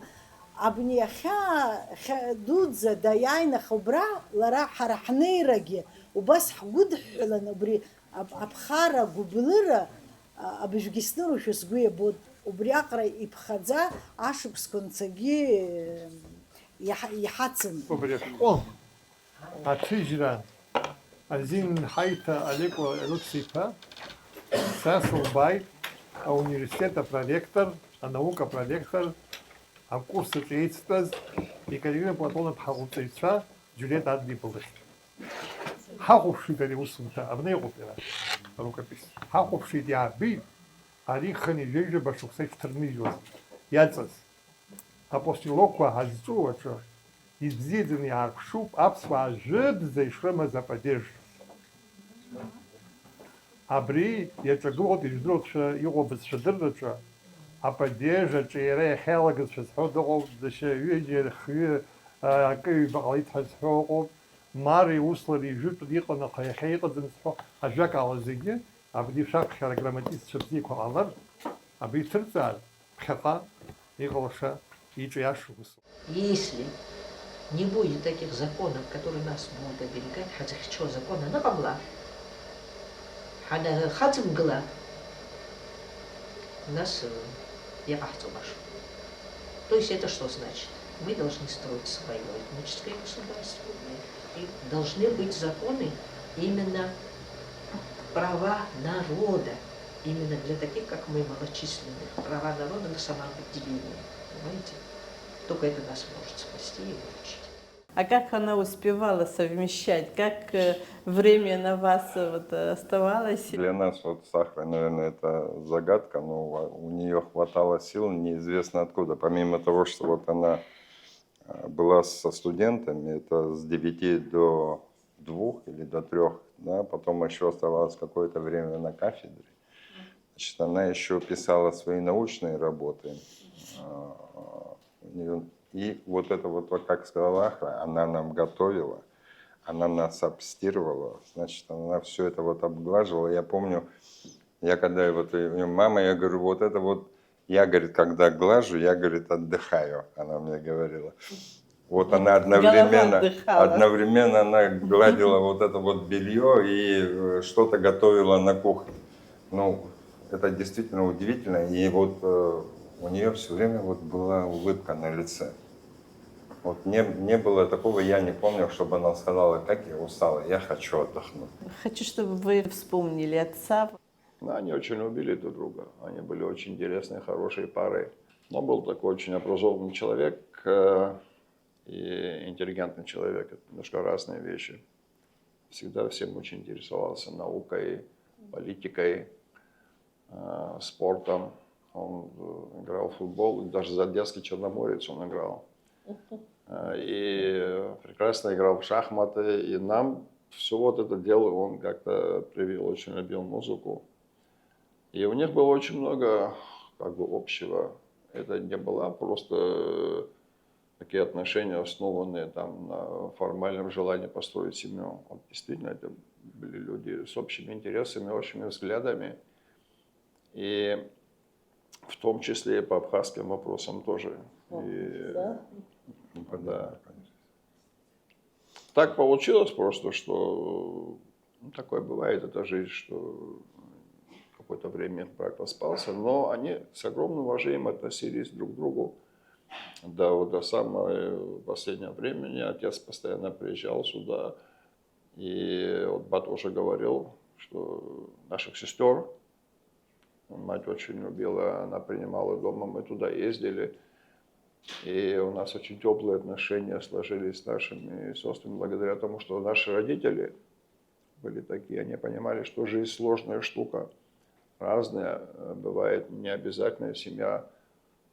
Абни иахьа дуӡӡа даиааины аха убра лара ҳара ҳнеирагьы убас ҳгәыдҳәҳәалан убри аԥхара гәыблыра абыжәгьы снырушәа сгәы иабоит. Убри аҟара иԥхаӡа ашықәсқәа нцагьы иҳацын. Аҭыжьра азин ҳаиҭа Алеко Лыԥс-иԥа са сылбааит ауниверситет апроректор, анаука апроректор, акурс аҿы еицтәаз Екатерина Платон-иԥҳа лҵаҩцәа Џьулиет Адлибл-дахь. Ҳахәаԥшит ари аусумҭа, абна иҟоуп иара арукопис. Ҳахәаԥшит, иаабеит ари хын ижәижәаба шықәса иҽҭырнижьуаз иаҵаз. Апостилокқәа ҳазҵу аҿы ибзиаӡаны иаарԥшуп аԥсуаа жәыбза ишрымаз ападеж. Абри иаҿагылоит ижәдыруазшәа иҟоу абызшәа дырраҿы ападеж аҿы иара иахьалагазшәа зҳәо дыҟоуп, дашьа ҩыџьа рхҩы акы ҩба ҟалеит ҳәа зҳәо ыҟоуп, мари услари ижәытәны иҟан, аха иахьа иҟаӡам зҳәо ажәакала зегьы абри шәаԥхьара грамматистцәа бзиақәа ҟалар, абри ҭырҵаар ԥхьаҟа иҟалаша иҿиашоу усуп. Если не будет таких законов, которые нас будут оберегать, хотя что закона нагамла, хана хатим гла, нас яхтумаш. То есть это что значит? Мы должны строить свое этническое государство, и должны быть законы именно права народа, именно для таких, как мы, малочисленных, права народа на самоопределение. Понимаете? Только это нас может спасти и выручить. А как она успевала совмещать? Как время на вас вот оставалось? Для нас вот Сахра, наверное, это загадка, но у нее хватало сил неизвестно откуда. Помимо того, что вот она была со студентами, это с 9 до 2 или до 3, да, потом еще оставалось какое-то время на кафедре. Значит, она еще писала свои научные работы. И вот это вот, как сказала Ахра, она нам готовила, она нас обстирывала, значит, она все это вот обглаживала. Я помню, я когда вот мама, я говорю, вот это вот, я, говорит, когда глажу, я, говорит, отдыхаю, она мне говорила. Вот она одновременно она гладила вот это вот белье и что-то готовила на кухне. Ну, это действительно удивительно, и вот у нее все время вот была улыбка на лице. Вот не было такого, я не помню, чтобы она сказала, как я устала, я хочу отдохнуть. Хочу, чтобы вы вспомнили отца. Они очень любили друг друга, они были очень интересные, хорошие парой. Но был такой очень образованный человек и интеллигентный человек, это немножко разные вещи. Всегда всем очень интересовался наукой, политикой, спортом. Он играл в футбол, даже за Одесский Черноморец он играл. И прекрасно играл в шахматы. И нам все вот это дело он как-то привил, очень любил музыку. И у них было очень много как бы общего. Это не была просто такие отношения, основанные там на формальном желании построить семью. Вот действительно, это были люди с общими интересами, общими взглядами. И в том числе и по абхазским вопросам тоже. Да. Так получилось просто, что такое бывает, это жизнь, что какое-то время их брак распался, но они с огромным уважением относились друг к другу. Да, вот до самого последнего времени отец постоянно приезжал сюда, и вот батя уже говорил, что наших сестер мать очень любила, она принимала дома, мы туда ездили, и у нас очень теплые отношения сложились с нашими сестрами благодаря тому, что наши родители были такие, они понимали, что жизнь сложная штука, разная, бывает не обязательно семья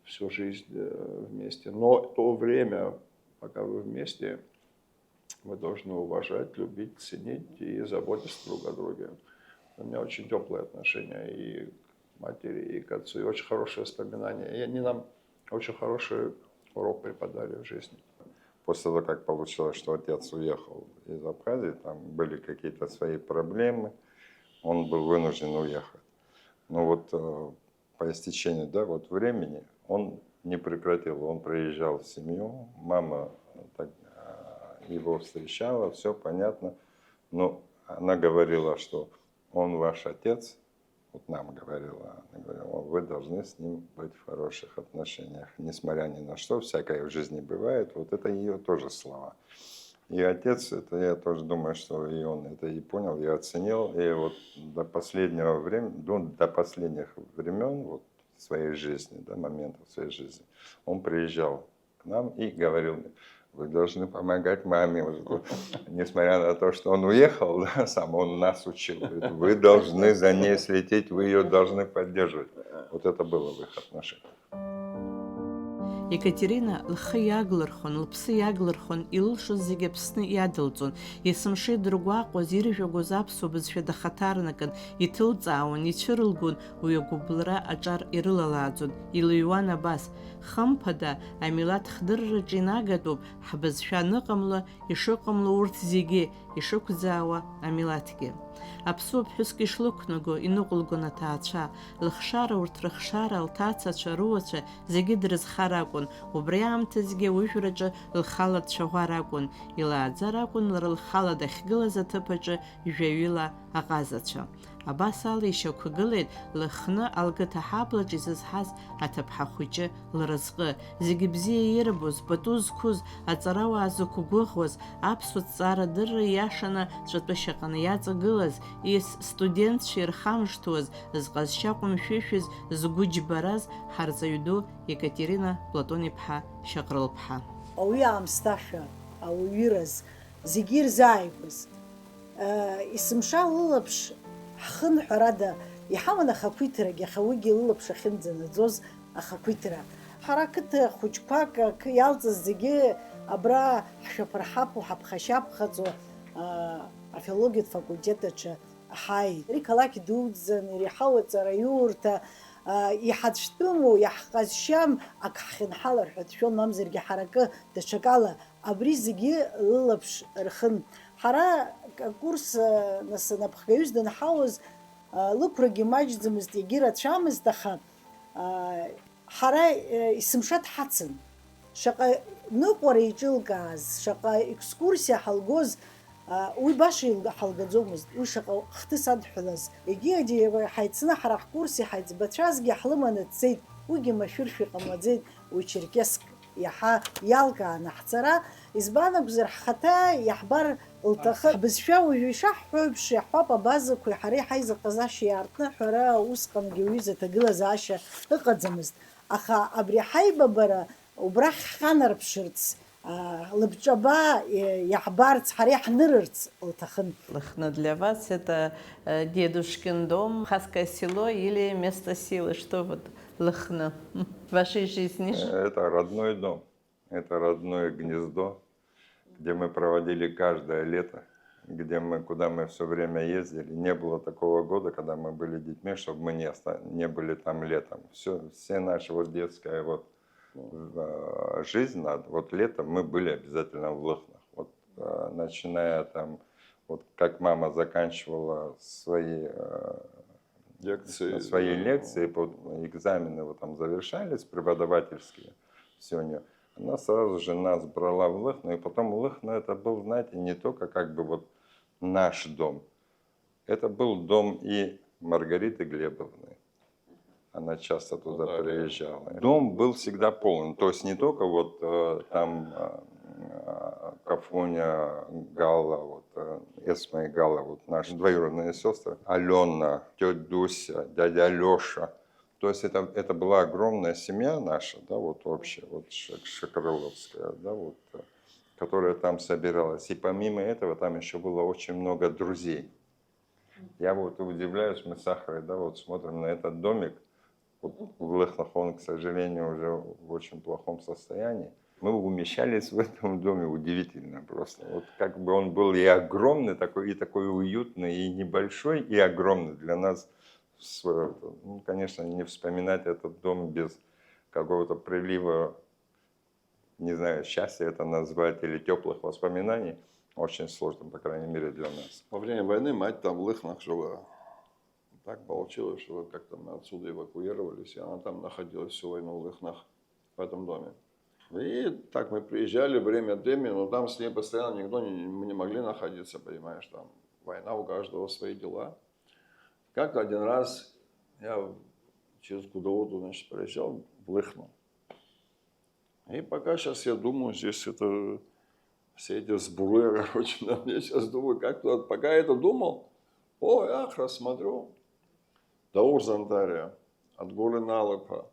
всю жизнь вместе, но то время, пока вы вместе, вы должны уважать, любить, ценить и заботиться друг о друге. У меня очень теплые отношения и к матери, и к отцу, и очень хорошие воспоминания. И они нам очень хороший урок преподали в жизни. После того, как получилось, что отец уехал из Абхазии, там были какие-то свои проблемы, он был вынужден уехать. Но вот по истечению, да, вот времени он не прекратил, он приезжал в семью, мама так, его встречала, все понятно, но она говорила, что он ваш отец, вот нам говорила, она говорила, вы должны с ним быть в хороших отношениях, несмотря ни на что, всякое в жизни бывает, вот это ее тоже слова. И отец, это я тоже думаю, что и он это и понял, и оценил, и вот до последнего времени, до последних времен вот, своей жизни, да, моментов своей жизни, он приезжал к нам и говорил мне, вы должны помогать маме, несмотря на то, что он уехал, да, сам он нас учил, говорит, вы должны за ней следить, вы ее должны поддерживать. Вот это было в их отношениях. Екатерина лхы иаглырхон, лыԥсы иаглырхон, илылшоз зегьы Аԥсны иадылҵон, есымшеи дыргәаҟуаз, иржәагәоз аԥсуа бызшәа дахаҭарнакын, иҭылҵаауан, ицәырылгон, уи агәыблра аҿар ирылалааӡон, илыҩуан абас. Хымԥада амилаҭ хдырраҿы инагатәуп ҳбызшәа аныҟамла, ишыҟамло урҭ зегьы, ишықәӡаауа амилаҭгьы. Аԥсуа ԥҳәыск ишлықәнаго иныҟәылгон аҭаацәа, лыхшара урҭ рыхшара, лҭацацәа, руацәа зегьы дрызхар акәын, убри аамҭазгьы аужәраҿы лхала дцәаӷәар акәын, илааӡар акәын лара лхала дахьгылаз аҭыԥаҿы жәаҩыла аҟазацәа. Абас ала ишьақәгылеит лыхны алгыҭа ҳаблаҿ изызҳаз аҭыԥҳа хәыҷы лразҟы, зегьы бзиа ирбоз, пату зқәыз, аҵарауаа зықәгәыӷуаз, аԥсуа ҭҵаара дырра иашаны ҵәатәы шьаҟаны иаҵагылаз, студентцәа ирхамышҭуаз, зҟазшьа ҟәымшәышәыз, згәы џьбараз ҳарҵаҩ ду Екатерина Платон-иԥҳа Шьаҟрыл-ԥҳа. Ауаҩы аамсҭашәа, ауаҩыраз, зегьы ирзааигәаз. Есымша лылаԥш ҳхынҳәарада иҳаман ахақәиҭрагьы, аха уигьы лылаԥш ахьынӡанаӡоз ахақәиҭра. Ҳара қыҭа хәыҷқәак иалҵыз зегьы абра ҳшәаԥырҳаԥо, ҳаԥхашьаԥхаҵо афилологиатә факультет аҿы ҳааит. Ари қалақь дуӡӡан, иреиҳау аҵараиурҭа, иҳацәтәыму, иаҳҟазшьам ак ҳхьынҳалар ҳәа дшәон, мамзаргьы ҳаракы даҽакала абри зегьы лылаԥш рхын. Ҳара акурс напхгаҩыс данҳауаз лықәрагьы маҷӡамызт, егьи рацәамызт, аха ҳара есымша дҳацын. Шаҟа ныҟәара иҿылкааз, шаҟа екскурсиа ҳалгоз, уи баша ҳалгаӡомызт, уи шаҟа хҭыс адҳәалаз. Егьигьы ҳаицны ҳара ҳкурс иҳаиҵбацәазгьы ҳлыманы дцеит, уигьы машәыршәа иҟамлаӡеит, уи черкесск иаҳа иалкааны ҳцара, избан акәзар ҳхаҭа иаҳбар лҭахын. Ҳбызшәа уажәы ишаҳҳәо еиԥш иаҳҳәап абазақәеи ҳареи ҳаизыҟазашьа иаартны ҳәара усҟангьы уҩыза ҭагылазаашьа ыҟаӡамызт. Аха абри ҳаибабара убрахь ҳханарԥшырц, лыбҿаба иаҳбарц, ҳара иаҳнырырц лҭахын. Лыхны для вас это дедушкин дом, Абхазское село или место силы? Что вот Лыхны в вашей жизни? Это родной дом, это родное гнездо, где мы проводили каждое лето куда мы все время ездили. Не было такого года, когда мы были детьми, чтобы мы не были там летом. Все наша вот детская вот жизнь, вот летом мы были обязательно в Лыхнах. Вот начиная там, вот как мама заканчивала свои лекции, экзамены вот там завершались, преподавательские, все у нее. Она сразу же нас брала в Лыхну, и потом Лыхна это был, знаете, не только как бы вот наш дом, это был дом и Маргариты Глебовны. Она часто туда приезжала. Дом был всегда полон, то есть не только вот там Кафуня, Галла, вот Эсма и Галла, вот наши двоюродные сестры, Алена, тетя Дуся, дядя Леша. То есть это была огромная семья наша, да, вот общая, вот Шакрыловская, да, вот, которая там собиралась. И помимо этого там еще было очень много друзей. Я вот удивляюсь, мы с Сахарой, да, вот смотрим на этот домик. Вот в Лыхнах он, к сожалению, уже в очень плохом состоянии. Мы умещались в этом доме удивительно просто. Вот как бы он был и огромный, и такой уютный, и небольшой, и огромный для нас. Ну, конечно, не вспоминать этот дом без какого-то прилива, не знаю, счастья это назвать, или теплых воспоминаний, очень сложно, по крайней мере, для нас. Во время войны мать там в Лыхнах жила. Так получилось, что как-то мы отсюда эвакуировались, и она там находилась всю войну в Лыхнах, в этом доме. И так мы приезжали время от времени, но там с ней постоянно мы не могли находиться, понимаешь, там война, у каждого свои дела. Как-то один раз я через Гудоводу, значит, приезжал в Лыхну. И пока сейчас я думаю, здесь это все эти сбуры, короче, на мне сейчас думаю, как-то, пока я это думал, рассмотрю. Даур Зантария, от горы Налыпа.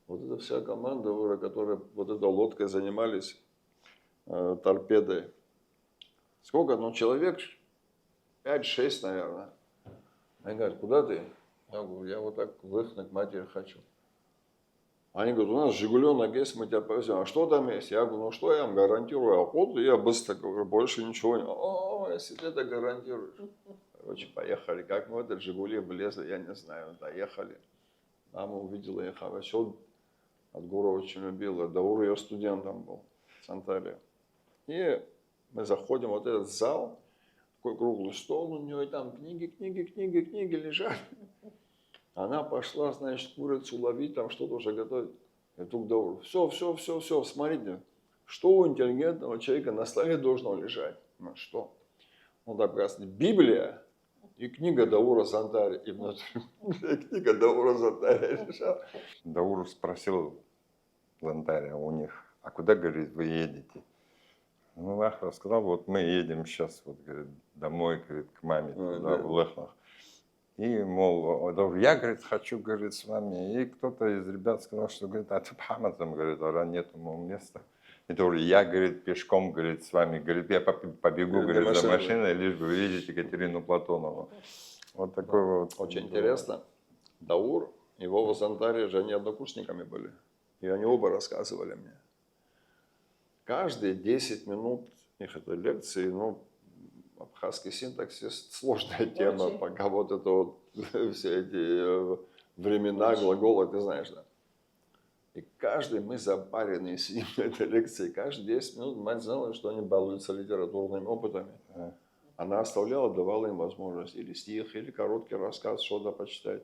Вот эта вся команда, которая вот этой лодкой занимались, торпедой. Сколько? Ну, человек 5-6, наверное. Они говорят, куда ты? Я говорю, я вот так в Лыхны к матери хочу. Они говорят, у нас Жигуленок есть, мы тебя повезем. А что там есть? Я говорю, ну что я вам гарантирую охоту? Я быстро говорю, больше ничего не... Если ты это гарантируешь. Короче, поехали. Как мы в этот Жигули влезли, я не знаю, доехали. Мама увидела их хорошо. От Гура очень любила. Даур ее студентом был, Сантария. И мы заходим в вот этот зал, такой круглый стол у нее, и там книги лежат. Она пошла, значит, курицу ловить, там что-то уже готовить. И тут Даур, все, смотрите, что у интеллигентного человека на столе должно лежать? Ну что? Он так раз, Библия и книга Даура Зантария. И внутри книга Даура Зантария лежала. Даур спросил Зантария у них, а куда, говорит, вы едете? Ну, Ахра сказал, вот мы едем сейчас, вот, говорит, домой, говорит, к маме, туда, в Лыхнах. И, мол, я, говорит, хочу, говорит, с вами. И кто-то из ребят сказал, что, говорит, а ты Пхаматом, говорит, нет ему места. И говорит, я, говорит, пешком, говорит, с вами, говорит, я побегу, говорит, за машиной, лишь бы увидеть Екатерину Платонову. Вот такой вот. Очень интересно. Даур и Вова Зантария же они однокурсниками были. И они оба рассказывали мне. Каждые 10 минут их этой лекции, ну, абхазский синтаксис сложная тема, очень. Пока вот это вот все эти времена, глаголы, ты знаешь, да. И каждый, мы запаренные сидим на этой лекции, каждые 10 минут мать знала, что они балуются литературными опытами. Она оставляла, давала им возможность или стих, или короткий рассказ, что-то почитать.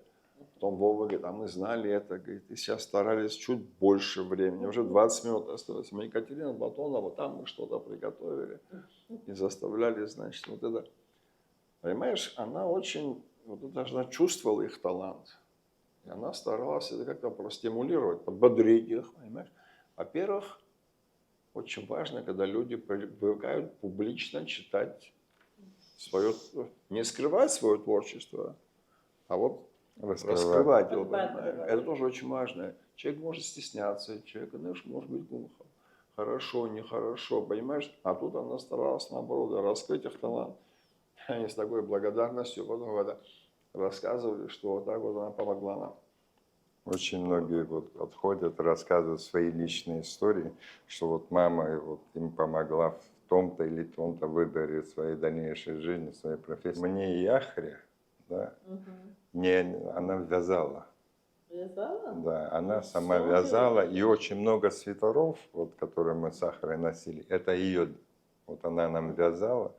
Потом Вова говорит, а мы знали это, говорит, и сейчас старались чуть больше времени, уже 20 минут осталось. Мы Екатерина Платонова, там мы что-то приготовили и заставляли, значит, вот это. Понимаешь, она очень, вот это, она чувствовала их талант. И она старалась это как-то простимулировать, подбодрить их, понимаешь. Во-первых, очень важно, когда люди привыкают публично читать свое, не скрывать свое творчество, а вот раскрывать его, понимаешь. Это тоже очень важно. Человек может стесняться, человек, знаешь, может быть глухо. Хорошо, нехорошо, понимаешь. А тут она старалась, наоборот, раскрыть их талант. Они с такой благодарностью потом это рассказывали, что вот так вот она помогла нам. Очень многие вот отходят, рассказывают свои личные истории, что вот мама вот им помогла в том-то или том-то выборе своей дальнейшей жизни, своей профессии. Мне Яхре, да, она вязала. Да, она сама вязала, и очень много свитеров, вот, которые мы с Ахрой носили, это ее, вот она нам вязала,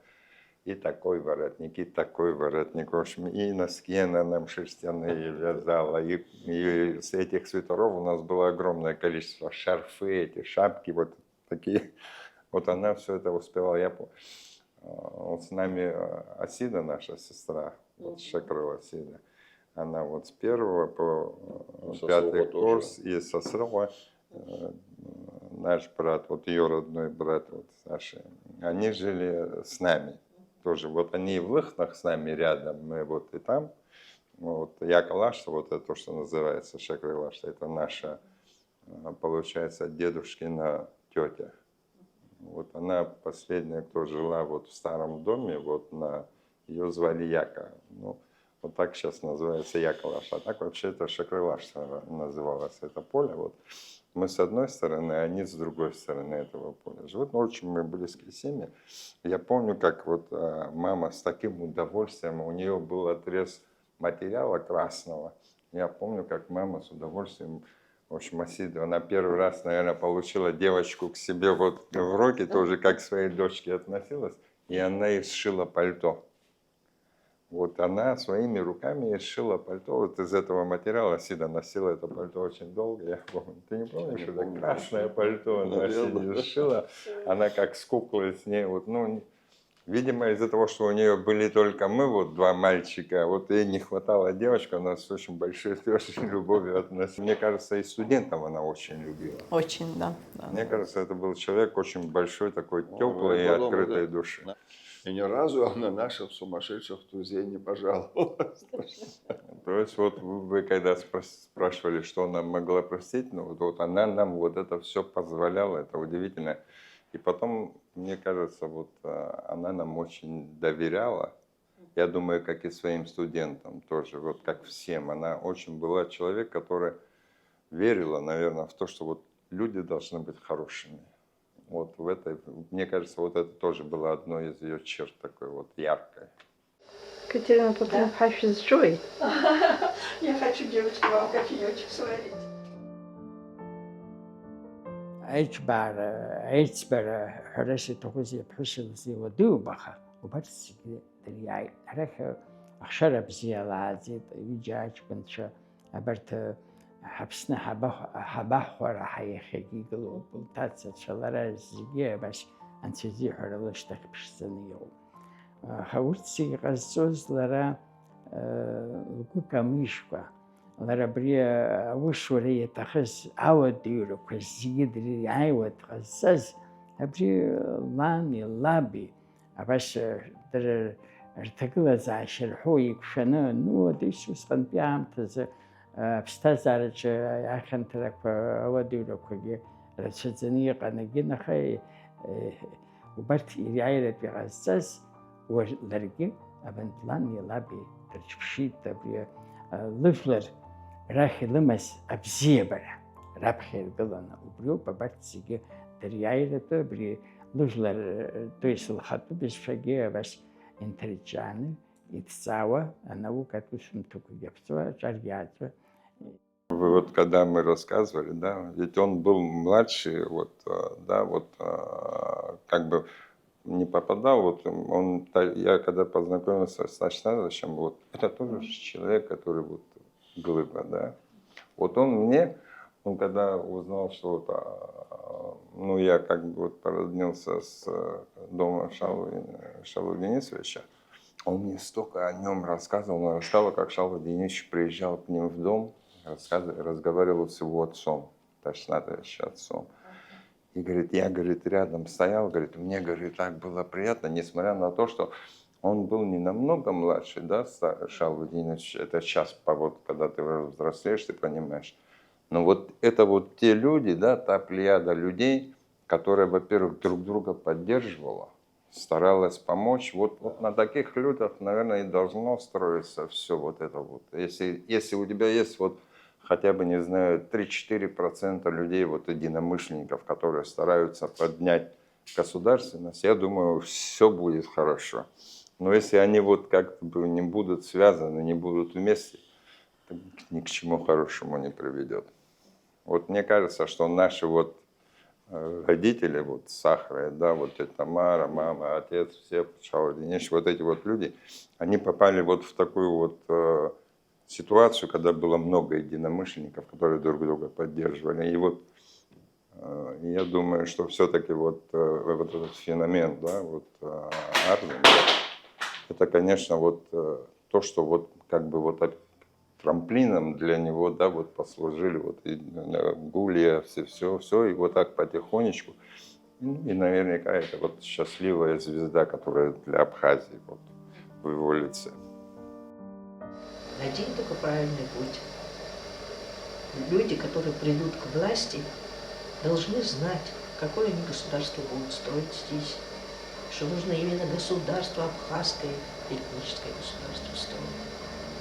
и такой воротник, и такой воротник, в общем, и носки она нам шерстяные вязала, и с этих свитеров у нас было огромное количество, шарфы эти, шапки, вот такие, вот она все это успевала, вот с нами Асида, наша сестра, вот Шакрова Асида, она вот с 1 по 5 курс, и Сосрова, наш брат, вот ее родной брат, вот Саша, они жили с нами тоже. Вот они в Лыхнах с нами рядом, мы вот и там. Вот Якалашта, вот это то, что называется Шакрилашта, это наша, получается, дедушкина тетя. Вот она последняя, кто жила вот в старом доме, вот ее звали Яка. Ну, вот так сейчас называется Якалаш, а так вообще это Шакрилаш называлось, это поле. Вот. Мы с одной стороны, а они с другой стороны этого поля живут. Ну, очень мы близкие семьи. Я помню, как вот мама с таким удовольствием, у нее был отрез материала красного. Я помню, как мама с удовольствием, в общем, Асида, она первый раз, наверное, получила девочку к себе вот в руки, тоже как к своей дочке относилась, и она ей сшила пальто. Вот она своими руками сшила пальто вот из этого материала. Асида носила это пальто очень долго, я помню. Ты не помнишь, что это красное пальто она Асиде сшила? Она как с куклой с ней, вот, ну, видимо, из-за того, что у нее были только мы, вот два мальчика, вот ей не хватало девочки, она с очень большой любовью относилась. Мне кажется, и студентам она очень любила. Очень, да. Мне кажется, это был человек очень большой, такой теплой и открытой души. И ни разу на наших сумасшедших друзей не пожаловалась. То есть вот вы когда спрашивали, что она могла простить, ну вот она нам вот это все позволяла, это удивительно. И потом, мне кажется, вот она нам очень доверяла. Я думаю, как и своим студентам тоже, вот как всем. Она очень была человек, который верила, наверное, в то, что вот люди должны быть хорошими. Вот в этой, мне кажется, вот это тоже было одной из ее черт такой вот яркой. Катерина Платонов, с Джой. Я хочу, девочки, вам кофеечек сварить. Эйчбара хараши тохузи пхушилзи воду баха. Убарсиги дриай. Араха ахшара бзиалази виджач бенча абарта حبسنا حباحور حيخي قلوب تاتس شلرا زيجي باش أنت زي حرلش تكبشتنيو خورتسي غزوز لرا لكوكا ميشكا لرا بريا وشورية تخز عود ديرو كزيجي دري عاود غزاز بري لاني لابي باش در ارتقل زعشر حوي كشنا نو ديش وسقن بيعم تز بستازارج أخن ترك وديلو كذي رشدني قناجنا خي وبرت يعيرت بغزاز ولرجع أبنتلان يلابي ترشبشيت تبري لفلر راح لمس أبزيه برا رابخير قلنا وبريو ببرت سيجي تريعيرت بري لفلر تويسل خط بيشفجيه بس انترجعني يتساوى أنا وكاتوش متوكو جبتوا جارياتوا. Вы вот когда мы рассказывали, да, ведь он был младший, вот, да, вот, как бы не попадал, вот, он, я когда познакомился с Ашназовичем, вот, это тоже человек, который вот глыба, да, вот он мне, он когда узнал, что вот, ну, я как бы вот породнился с домом Шалу Денисовича, он мне столько о нем рассказывал, он рассказывал, как Шалва Денисович приезжал к ним в дом, разговаривал с его отцом, Ташнатович отцом. И говорит, я, говорит, рядом стоял, говорит, мне, говорит, так было приятно, несмотря на то, что он был не намного младше, да, Шалва Денисович, это сейчас, вот, когда ты взрослеешь, ты понимаешь. Но вот это вот те люди, да, та плеяда людей, которая, во-первых, друг друга поддерживала, старалась помочь. Вот на таких людях, наверное, и должно строиться все вот это вот. Если у тебя есть вот хотя бы, не знаю, 3-4% людей, вот единомышленников, которые стараются поднять государственность, я думаю, все будет хорошо. Но если они вот как-то не будут связаны, не будут вместе, то ни к чему хорошему не приведет. Вот мне кажется, что наши вот родители, вот Сахара, да, вот это Тамара, мама, отец, все, Шаурдинеш, вот эти вот люди, они попали вот в такую вот ситуацию, когда было много единомышленников, которые друг друга поддерживали. И вот я думаю, что все-таки вот этот феномен, да, вот Арлин, это, конечно, вот то, что вот как бы вот трамплином для него, да, вот послужили вот и Гулия, все, и вот так потихонечку. И наверняка это вот счастливая звезда, которая для Абхазии вот в его лице. Найди только правильный путь. Люди, которые придут к власти, должны знать, какое они государство будут строить здесь. Что нужно именно государство абхазское, этническое государство строить.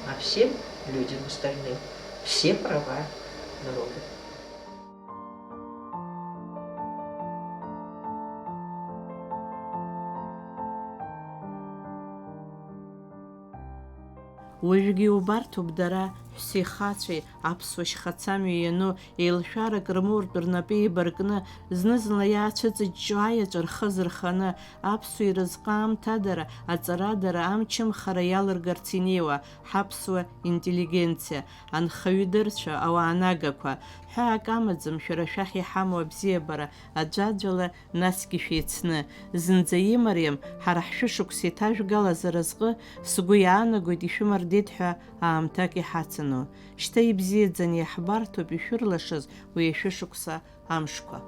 А всем людям остальным все права народа. Уажәгьы иубарҭоуп дара ҳәсеихацәеи аԥсуа шьхацамҩа иану еилшәарак рмоуртә рнапы еибаркны зны-зынла иаацәыҵыҷҷо аеҵәа рхы зырханы аԥсуа иразҟы аамҭадара, аҵарадара, амчымхара иалыргарц инеиуа ҳаԥсуа интеллигенциа, анхаҩдырцәа, ауаанагақәа, ҳәаак амаӡам шәара шәахь иҳамоу абзиабара аӡәаӡәала насгьы шәеицны, зынӡа имариам ҳара ҳшәышықәса иҭажәгалаз аразҟы сгәы иаанагоит ишәымардеит ҳәа аамҭак иҳацану. Шьҭа ибзиаӡаны иаҳбарҭоуп ишәырлашаз уи ашәышықәса амшқәа.